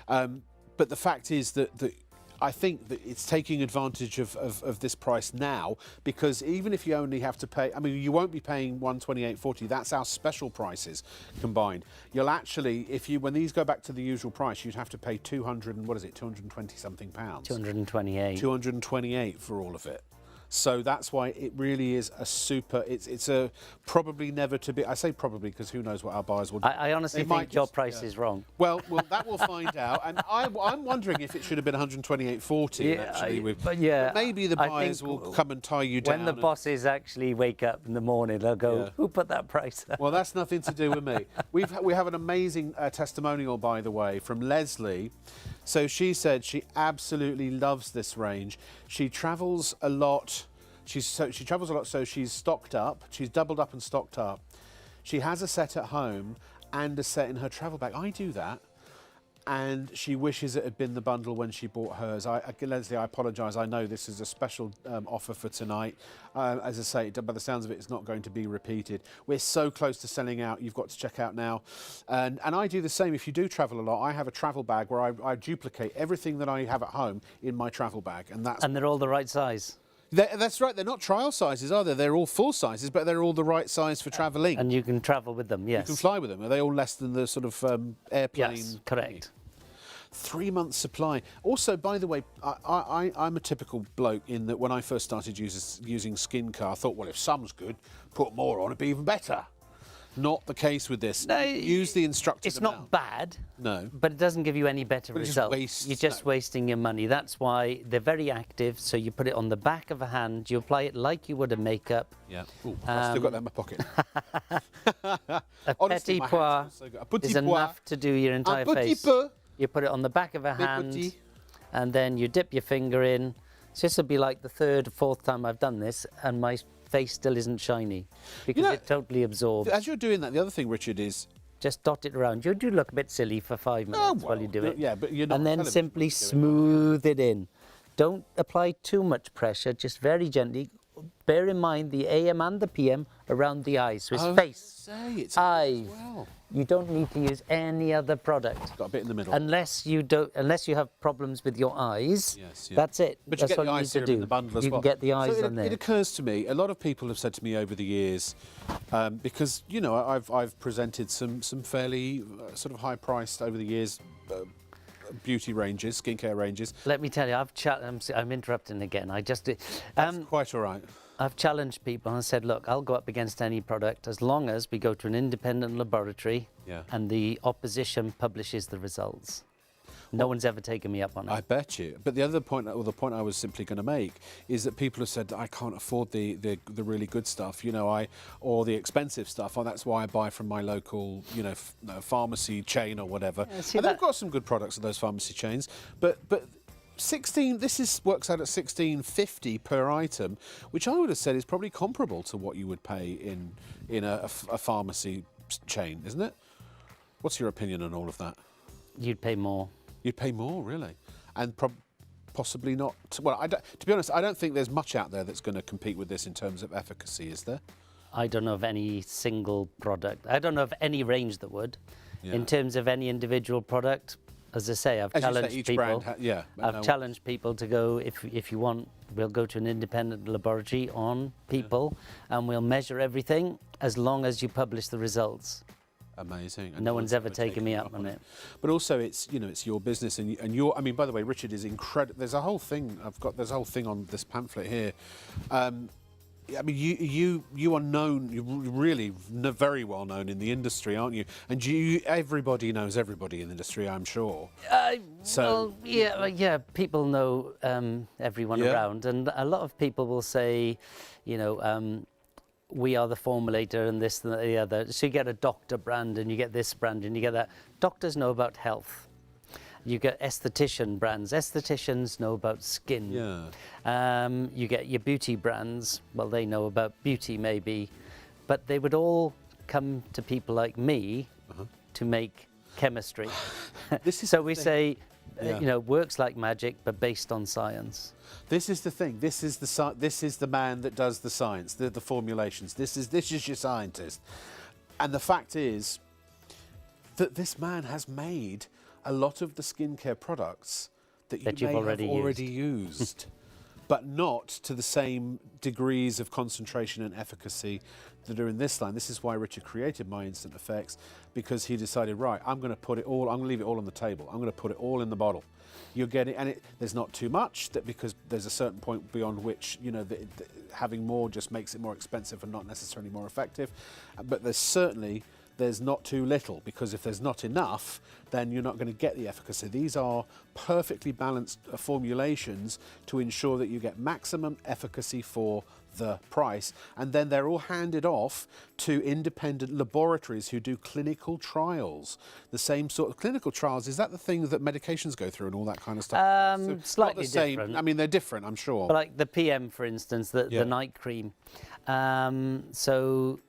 But the fact is that I think that it's taking advantage of this price now, because even if you only have to pay, I mean, you won't be paying £128.40. That's our special prices combined. You'll actually, when these go back to the usual price, you'd have to pay 220 something pounds. 228. 228 for all of it. So that's why it really is a super. It's a probably never to be. I say probably because who knows what our buyers will do. I honestly think your price is wrong. Well, that we'll find out. And I'm wondering if it should have been 128.40 actually. But maybe the buyers will come and tie you down. When the bosses actually wake up in the morning, they'll go, "Who put that price up?" Well, that's nothing to do with me. We have an amazing testimonial, by the way, from Leslie. So she said she absolutely loves this range. She travels a lot. She travels a lot, so she's stocked up. She's doubled up and stocked up. She has a set at home and a set in her travel bag. I do that. And she wishes it had been the bundle when she bought hers. Leslie, I apologise. I know this is a special offer for tonight. As I say, by the sounds of it, it's not going to be repeated. We're so close to selling out. You've got to check out now. And I do the same. If you do travel a lot, I have a travel bag where I duplicate everything that I have at home in my travel bag. And they're all the right size. That's right. They're not trial sizes, are they? They're all full sizes, but they're all the right size for travelling. And you can travel with them, yes. You can fly with them. Are they all less than the sort of airplane? Yes, correct. 3 months supply. Also, by the way, I'm a typical bloke in that when I first started using Skincare, I thought, well, if some's good, put more on, it'd be even better. Not the case with this. No, use the instructed It's amount. not bad. No. But it doesn't give you any better results. You're just wasting your money. That's why they're very active. So you put it on the back of a hand. You apply it like you would a makeup. Yeah. Ooh, I've still got that in my pocket. A petit pois is enough to do your entire face. You put it on the back of a hand, and then you dip your finger in. So this will be like the 3rd or 4th time I've done this, and my face still isn't shiny because it totally absorbs. As you're doing that, the other thing, Richard, is just dot it around. You do look a bit silly for 5 minutes while you do it. Yeah, but you're not. And then simply smooth it in. Don't apply too much pressure. Just very gently. bear in mind the AM and the PM around the eyes. So it's face, It's eyes. as well. You don't need to use any other product. Got a bit in the middle. Unless you have problems with your eyes. Yes, yeah. That's it. But That's you get what the you eye need to serum do. in the bundle as you well. can get the eyes so on there. It occurs to me, a lot of people have said to me over the years, because you know I've presented some fairly sort of high-priced over the years beauty ranges, skincare ranges. Let me tell you, I'm interrupting again. That's quite all right. I've challenged people and said, look, I'll go up against any product as long as we go to an independent laboratory and the opposition publishes the results. No one's ever taken me up on it. I bet you. But the other point, or the point I was simply going to make, is that people have said, I can't afford the really good stuff, you know, or the expensive stuff. Oh, that's why I buy from my local, you know, pharmacy chain or whatever. Yeah, and they've got some good products at those pharmacy chains, but 16. Works out at $16.50 per item, which I would have said is probably comparable to what you would pay in a pharmacy chain, isn't it? What's your opinion on all of that? You'd pay more. You'd pay more, really, and possibly not. Well, to be honest, I don't think there's much out there that's going to compete with this in terms of efficacy, is there? I don't know of any single product. I don't know of any range that would. Yeah. In terms of any individual product, as I say, I've challenged people. I've challenged people to go, if you want, we'll go to an independent laboratory on people and we'll measure everything as long as you publish the results. Amazing. And no one's ever taken me up on it. But also, it's it's your business, and you're. I mean, by the way, Richard is incredible. There's a whole thing. There's a whole thing on this pamphlet here. I mean, you are known. You're really very well known in the industry, aren't you? And everybody knows everybody in the industry, I'm sure. Well, yeah. People know everyone around, and a lot of people will say, you know. We are the formulator and this and the other. So you get a doctor brand and you get this brand and you get that. Doctors know about health. You get esthetician brands. Estheticians know about skin. Yeah. You get your beauty brands. Well, they know about beauty maybe. But they would all come to people like me to make chemistry. So we say, you know, works like magic, but based on science. This is the thing. This is the man that does the science, the formulations. This is your scientist. And the fact is that this man has made a lot of the skincare products that you may have already used. But not to the same degrees of concentration and efficacy that are in this line. This is why Richard created My Instant Effects, because he decided, right, I'm going to leave it all on the table. I'm going to put it all in the bottle. You're getting, and there's not too much, because there's a certain point beyond which, you know, having more just makes it more expensive and not necessarily more effective. But there's not too little, because if there's not enough, then you're not going to get the efficacy. These are perfectly balanced formulations to ensure that you get maximum efficacy for the price, and then they're all handed off to independent laboratories who do clinical trials. The same sort of clinical trials, is that the thing that medications go through and all that kind of stuff? So slightly not the same. different. I mean, they're different, I'm sure. But like the PM, for instance, the night cream. So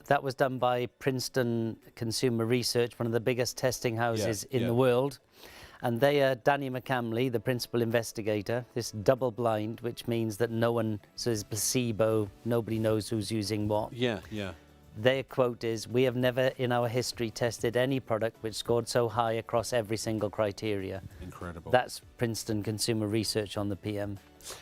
that was done by Princeton Consumer Research, one of the biggest testing houses in the world. And they are Danny McCamley, the principal investigator. This double blind, which means that no one, so it's placebo, nobody knows who's using what. Yeah, yeah. Their quote is, "We have never in our history tested any product which scored so high across every single criteria." Incredible. That's Princeton Consumer Research on the PM.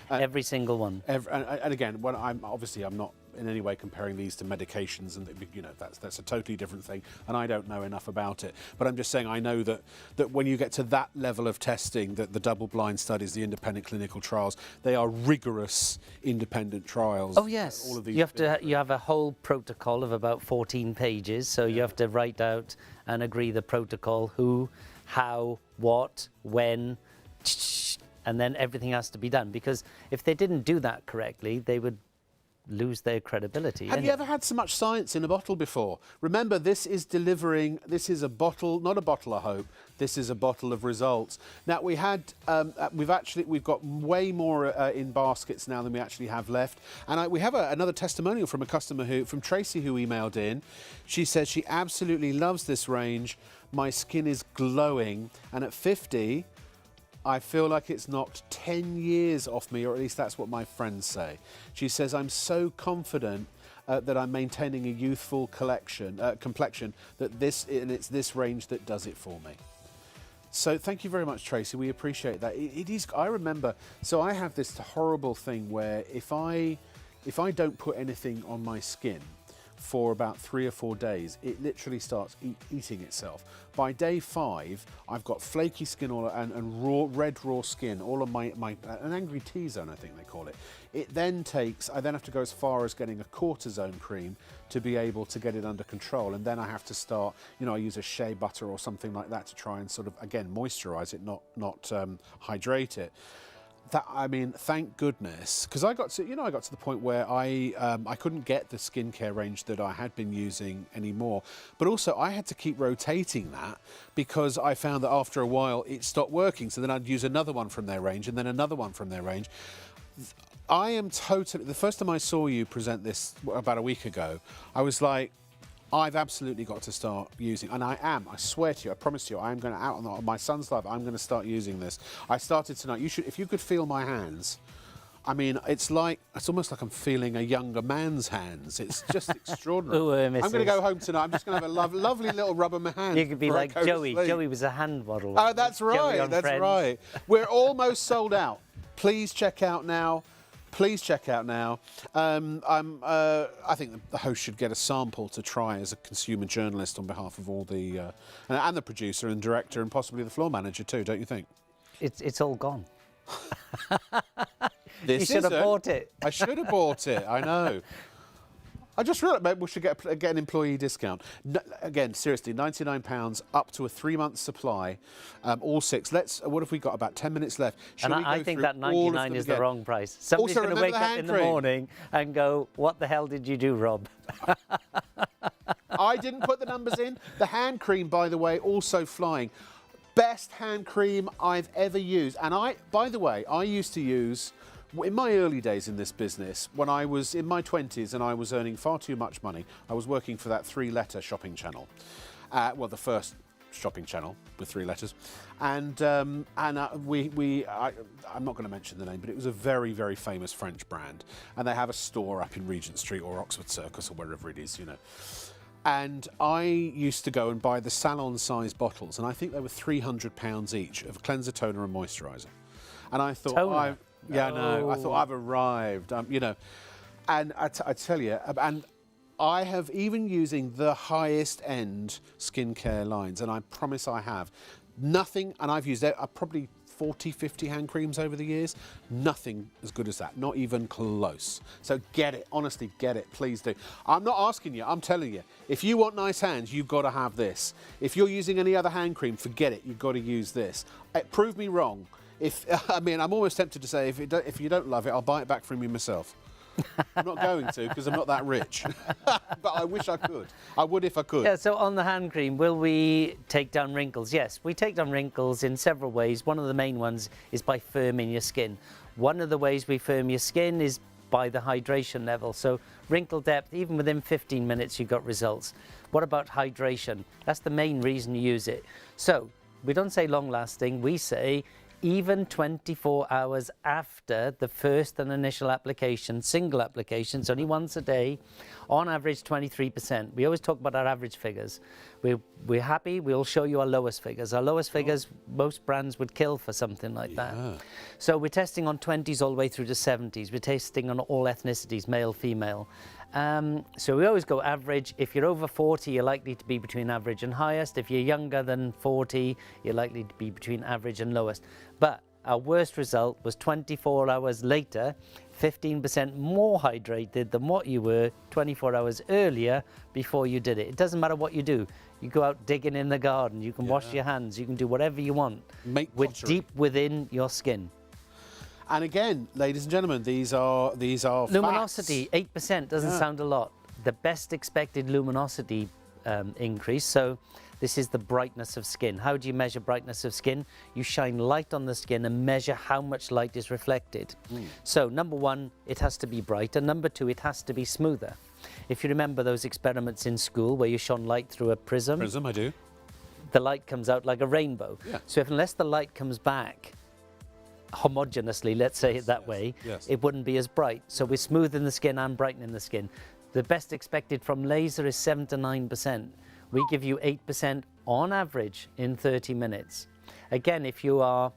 Every single one. And again, when I'm not in any way comparing these to medications, and you know that's a totally different thing, and I don't know enough about it. But I'm just saying I know that when you get to that level of testing, that the double-blind studies, the independent clinical trials, they are rigorous independent trials. Oh yes, all of these you have a whole protocol of about 14 pages, so you have to write out and agree the protocol: who, how, what, when, and then everything has to be done. Because if they didn't do that correctly, they would lose their credibility. Have you ever had so much science in a bottle before? Remember, this is a bottle, not a bottle of hope. This is a bottle of results. Now we've got way more in baskets now than we actually have left. And we have another testimonial from a customer from Tracy, who emailed in. She says she absolutely loves this range. My skin is glowing, and at 50, I feel like it's knocked 10 years off me, or at least that's what my friends say. She says, I'm so confident that I'm maintaining a youthful complexion, that it's this range that does it for me. So thank you very much, Tracy. We appreciate that. It is. I remember. So I have this horrible thing where if I don't put anything on my skin for about 3 or 4 days, it literally starts eating itself. By day 5, I've got flaky skin and red raw skin all on an angry T-zone, I think they call it. I then have to go as far as getting a cortisone cream to be able to get it under control, and then I have to start, I use a shea butter or something like that to try and sort of, again, moisturize it, not hydrate it. Thank goodness, because I got to the point where I couldn't get the skincare range that I had been using anymore. But also I had to keep rotating that because I found that after a while it stopped working. So then I'd use another one from their range and then another one from their range. The first time I saw you present this about a week ago, I was like, I've absolutely got to start using, and I swear to you, I promise you, I am going to, out on my son's life, I'm going to start using this. I started tonight. If you could feel my hands, it's almost like I'm feeling a younger man's hands. It's just extraordinary. Ooh, I'm going to go home tonight. I'm just going to have a lovely little rub on my hand. You could be like Joey. Joey was a hand model. Oh, that's right. That's right. We're almost sold out. Please check out now. I think the host should get a sample to try as a consumer journalist on behalf of all the and the producer and director and possibly the floor manager too, don't you think? It's all gone. You should have bought it. I should have bought it. I know. I just realised maybe we should get an employee discount. Again, seriously, £99 up to a 3-month supply, all 6. What have we got? About 10 minutes left. I think that 99 is the wrong price. Somebody's going to wake up in the morning and go, what the hell did you do, Rob? I didn't put the numbers in. The hand cream, by the way, also flying. Best hand cream I've ever used. And by the way, I used to use, in my early days in this business, when I was in my 20s and I was earning far too much money, I was working for that 3-letter shopping channel. The first shopping channel with 3 letters. And I'm not going to mention the name, but it was a very, very famous French brand. And they have a store up in Regent Street or Oxford Circus or wherever it is, And I used to go and buy the salon-sized bottles, and I think they were £300 each of cleanser, toner and moisturiser. And I thought, I thought I've arrived, And I tell you, and I have, even using the highest end skincare lines, and I promise I have, nothing, and I've used probably 40, 50 hand creams over the years, nothing as good as that, not even close. So get it, honestly, get it, please do. I'm not asking you, I'm telling you, if you want nice hands, you've got to have this. If you're using any other hand cream, forget it, you've got to use this. Prove me wrong. I'm almost tempted to say, if you don't love it, I'll buy it back from you myself. I'm not going to, because I'm not that rich. But I wish I could. I would if I could. Yeah, so on the hand cream, will we take down wrinkles? Yes, we take down wrinkles in several ways. One of the main ones is by firming your skin. One of the ways we firm your skin is by the hydration level. So wrinkle depth, even within 15 minutes, you've got results. What about hydration? That's the main reason you use it. So we don't say long lasting, we say even 24 hours after the first and initial application, single applications, only once a day, on average 23%. We always talk about our average figures. We're happy, we'll show you our lowest figures. Our lowest figures, most brands would kill for something like that. So we're testing on 20s all the way through to 70s. We're testing on all ethnicities, male, female. So we always go average. If you're over 40, you're likely to be between average and highest. If you're younger than 40, you're likely to be between average and lowest. But our worst result was 24 hours later, 15% more hydrated than what you were 24 hours earlier before you did it. It doesn't matter what you do. You go out digging in the garden, you can wash your hands, you can do whatever you want. Deep within your skin. And again, ladies and gentlemen, these are luminosity, 8% doesn't sound a lot. The best expected luminosity increase. So this is the brightness of skin. How do you measure brightness of skin? You shine light on the skin and measure how much light is reflected. So number 1, it has to be brighter. Number 2, it has to be smoother. If you remember those experiments in school where you shone light through a prism. Prism, I do. The light comes out like a rainbow. Yeah. So unless the light comes back homogeneously, let's say it that way, yes. it wouldn't be as bright. So we're smoothing the skin and brightening the skin. The best expected from laser is 7 to 9%. We give you 8% on average in 30 minutes. Again, if you are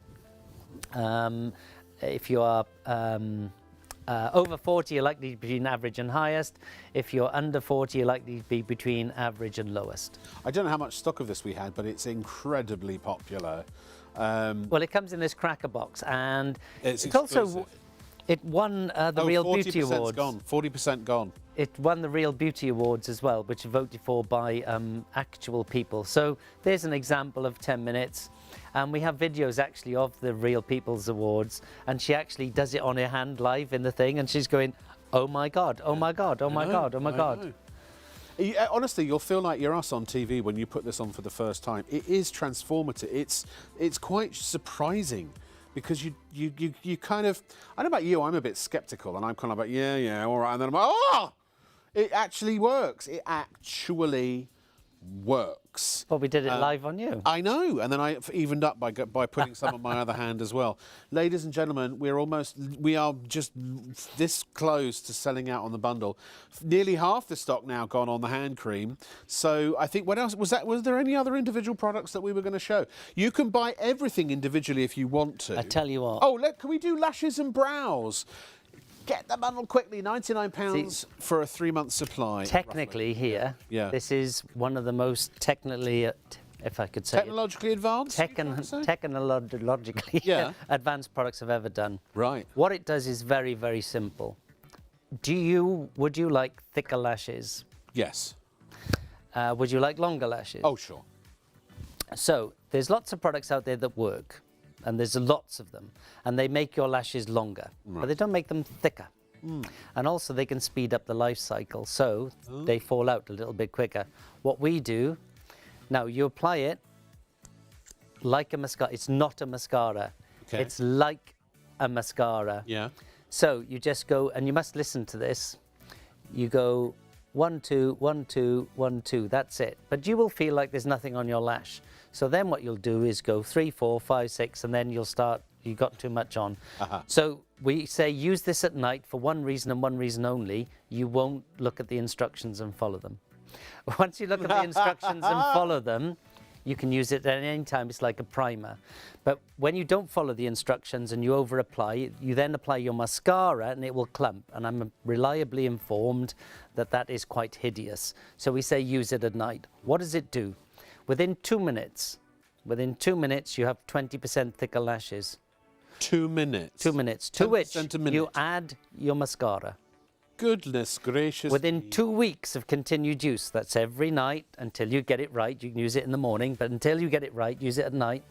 over 40, you're likely to be between average and highest. If you're under 40, you're likely to be between average and lowest. I don't know how much stock of this we had, but it's incredibly popular. Well, it comes in this cracker box, and It's also, it won the Real Beauty 40%'s Awards. gone. 40% gone. It won the Real Beauty Awards as well, which are voted for by actual people. So there's an example of 10 minutes. And we have videos actually of the Real People's Awards, and she actually does it on her hand live in the thing, and she's going, oh my God, oh my God, oh my God, oh my God. Honestly, you'll feel like you're us on TV when you put this on for the first time. It is transformative. It's quite surprising, because you kind of, I don't know about you, I'm a bit skeptical, and I'm kind of like, yeah, all right, and then I'm like, oh, it actually works. It actually works. Well, we did it live on you. I know, and then I evened up by putting some on my other hand as well. Ladies and gentlemen, we are just this close to selling out on the bundle. Nearly half the stock now gone on the hand cream. So I think, what else was that? Was there any other individual products that we were going to show? You can buy everything individually if you want to. I tell you what. Oh, can we do lashes and brows? Get the bundle quickly, £99 for a 3-month supply. Technically roughly. here, Yeah. this is one of the most technically, if I could say Technologically advanced? technologically Yeah. advanced products I've ever done. Right. What it does is very, very simple. Would you like thicker lashes? Yes. Would you like longer lashes? Oh, sure. So there's lots of products out there that work, and there's lots of them, and they make your lashes longer, but they don't make them thicker. And also they can speed up the life cycle, so they fall out a little bit quicker. What we do, now you apply it like a mascara. It's not a mascara. Okay. It's like a mascara. Yeah. So you just go, and you must listen to this. You go 1, 2, 1, 2, 1, 2. That's it. But you will feel like there's nothing on your lash. So then what you'll do is go 3, 4, 5, 6, and then you'll start, you got too much on. So we say use this at night for one reason and one reason only. You won't look at the instructions and follow them. Once you look at the instructions and follow them, you can use it at any time. It's like a primer. But when you don't follow the instructions and you over apply, you then apply your mascara and it will clump. And I'm reliably informed that that is quite hideous. So we say use it at night. What does it do? Within 2 minutes, you have 20% thicker lashes. 2 minutes. 2 minutes. To which 10% a minute. you add your mascara. Goodness gracious. Within 2 weeks of continued use, that's every night until you get it right. You can use it in the morning, but until you get it right, use it at night.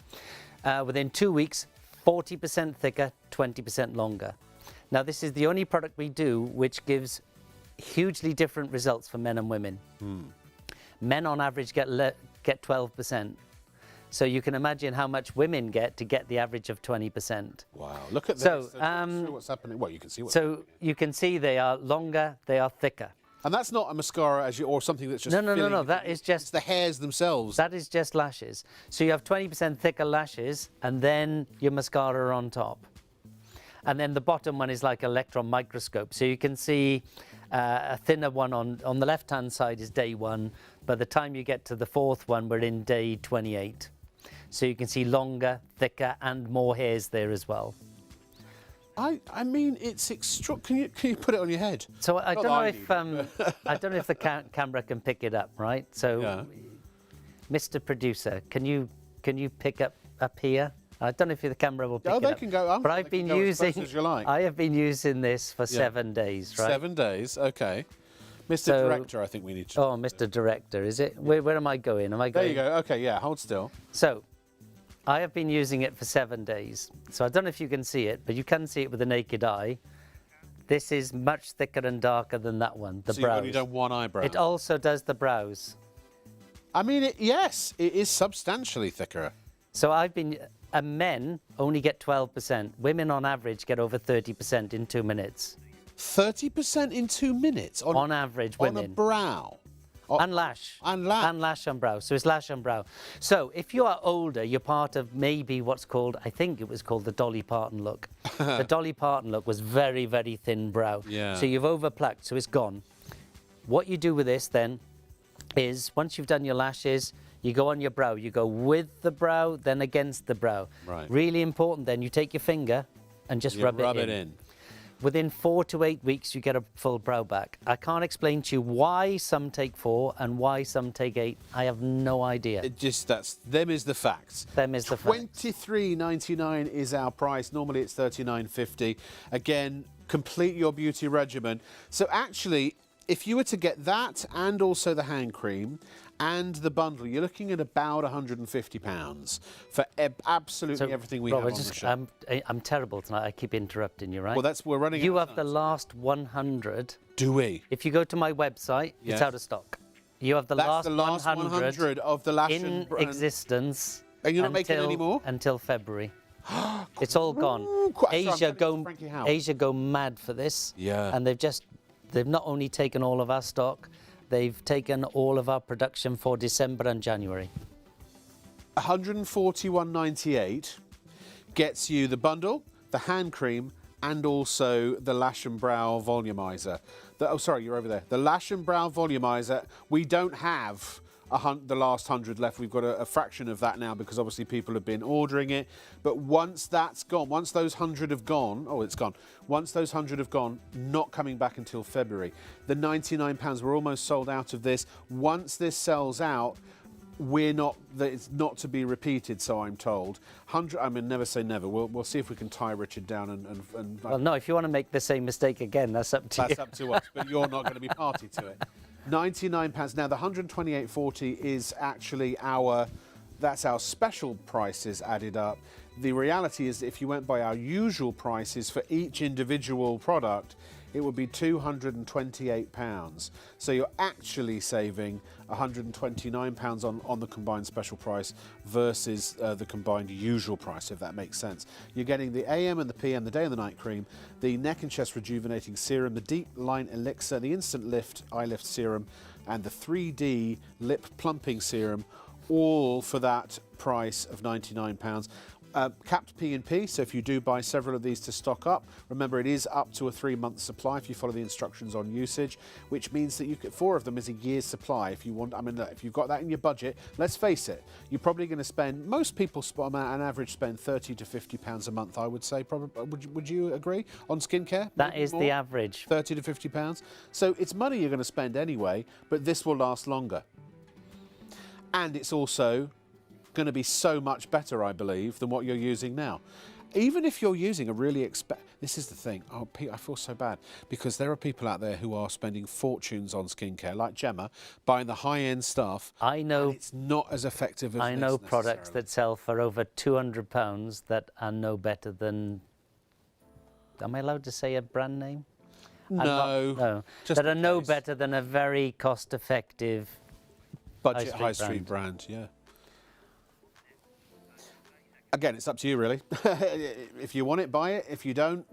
Within 2 weeks, 40% thicker, 20% longer. Now, this is the only product we do which gives hugely different results for men and women. Men on average get 12%. So you can imagine how much women get to get the average of 20%. Wow, look at So, this. Look what's happening. Well, you can see what's happening. So you can see they are longer, they are thicker. And that's not a mascara or something that's just No. filling That is just it's the hairs themselves. That is just lashes. So you have 20% thicker lashes, and then your mascara on top. And then the bottom one is like electron microscope. So you can see a thinner one on the left-hand side is day 1. By the time you get to the 4th one, we're in day 28. So you can see longer, thicker, and more hairs there as well. I mean, it's extra. Can you put it on your head? So I Not don't that know I if I don't know if the camera can pick it up, right? So, Yeah. Mr. Producer, can you pick up here? I don't know if the camera will pick it they up. can go. But I've been using. As you like. I have been using this for 7 days, right? 7 days. Okay. Mr. So- Director, I think we need to. Oh, Mr. Director, is it? Where am I going? Am I There going? you go. Okay, yeah. Hold still. So, I have been using it for 7 days. So I don't know if you can see it, but you can see it with the naked eye. This is much thicker and darker than that one, the So brows. you've only done one eyebrow. It also does the brows. I mean, yes, it is substantially thicker. So men only get 12%. Women on average get over 30% in 2 minutes. 30% in 2 minutes On average, on women. a brow. And lash. And lash. And lash and brow. So it's lash and brow. So if you are older, you're part of maybe what's called, I think it was called the Dolly Parton look. The Dolly Parton look was very, very thin brow. Yeah. So you've overplucked, so it's gone. What you do with this then is, once you've done your lashes, you go on your brow. You go with the brow, then against the brow. Right. Really important then, you take your finger and just rub it in. Within 4 to 8 weeks, you get a full brow back. I can't explain to you why some take 4 and why some take 8. I have no idea. It just, them is the facts. Them is the facts. $23.99 is our price. Normally it's $39.50. Again, complete your beauty regimen. So actually, if you were to get that and also the hand cream and the bundle, you're looking at about £150 for absolutely everything we have on the shop. I'm terrible tonight. I keep interrupting you, right? Well, we're running out You of have the last 100. Do we? If you go to my website, Yes. it's out of stock. You have the That's last 100 of the lash in existence. And you're not making any more? Until February. It's all gone. Asia go mad for this. Yeah. And they've not only taken all of our stock, they've taken all of our production for December and January. $141.98 gets you the bundle, the hand cream, and also the lash and brow volumizer. Oh, sorry, you're over there. The lash and brow volumizer, we don't have the last 100 left. We've got a fraction of that now because obviously people have been ordering it. But once that's gone, once those 100 have gone, oh, it's gone. Once those 100 have gone, not coming back until February. The £99, we're almost sold out of this. Once this sells out, it's not to be repeated, so I'm told. 100, I mean, never say never. We'll see if we can tie Richard down and well, no, if you want to make the same mistake again, that's up to you. That's up to us, but you're not going to be party to it. £99. Now, the $128.40 is actually that's our special prices added up. The reality is, if you went by our usual prices for each individual product, it would be £228. So you're actually saving £129 on the combined special price versus the combined usual price, if that makes sense. You're getting the AM and the PM, the day and the night cream, the neck and chest rejuvenating serum, the deep line elixir, the instant lift eye lift serum, and the 3D lip plumping serum, all for that price of £99. Capped P&P, so if you do buy several of these to stock up, remember it is up to a 3-month supply if you follow the instructions on usage, which means that you get 4 of them is a year's supply. If you want, I mean, look, if you've got that in your budget, let's face it, you're probably going to spend, most people on average spend £30 to £50 a month, I would say. Probably, would you agree on skincare? That is the average. £30 to £50. So it's money you're going to spend anyway, but this will last longer. And it's also going to be so much better, I believe, than what you're using now. Even if you're using a really this is the thing. Oh, Pete, I feel so bad because there are people out there who are spending fortunes on skincare, like Gemma, buying the high-end stuff. I know. And it's not as effective as I know products that sell for over £200 that are no better than. Am I allowed to say a brand name? No. That are no better than a very cost-effective budget high street brand. Yeah. Again, it's up to you, really. If you want it, buy it. If you don't,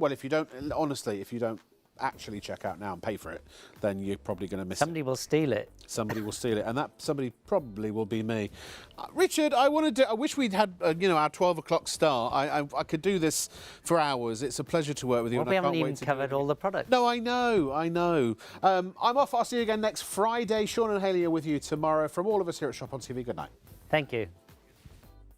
honestly, if you don't actually check out now and pay for it, then you're probably going to miss Somebody will steal it. Somebody will steal it, and that somebody probably will be me. Richard, I wish we'd had, our 12 o'clock start. I could do this for hours. It's a pleasure to work with you. Well, we haven't even covered all the products. No, I know. I'm off. I'll see you again next Friday. Sean and Haley are with you tomorrow. From all of us here at Shop on TV, good night. Thank you.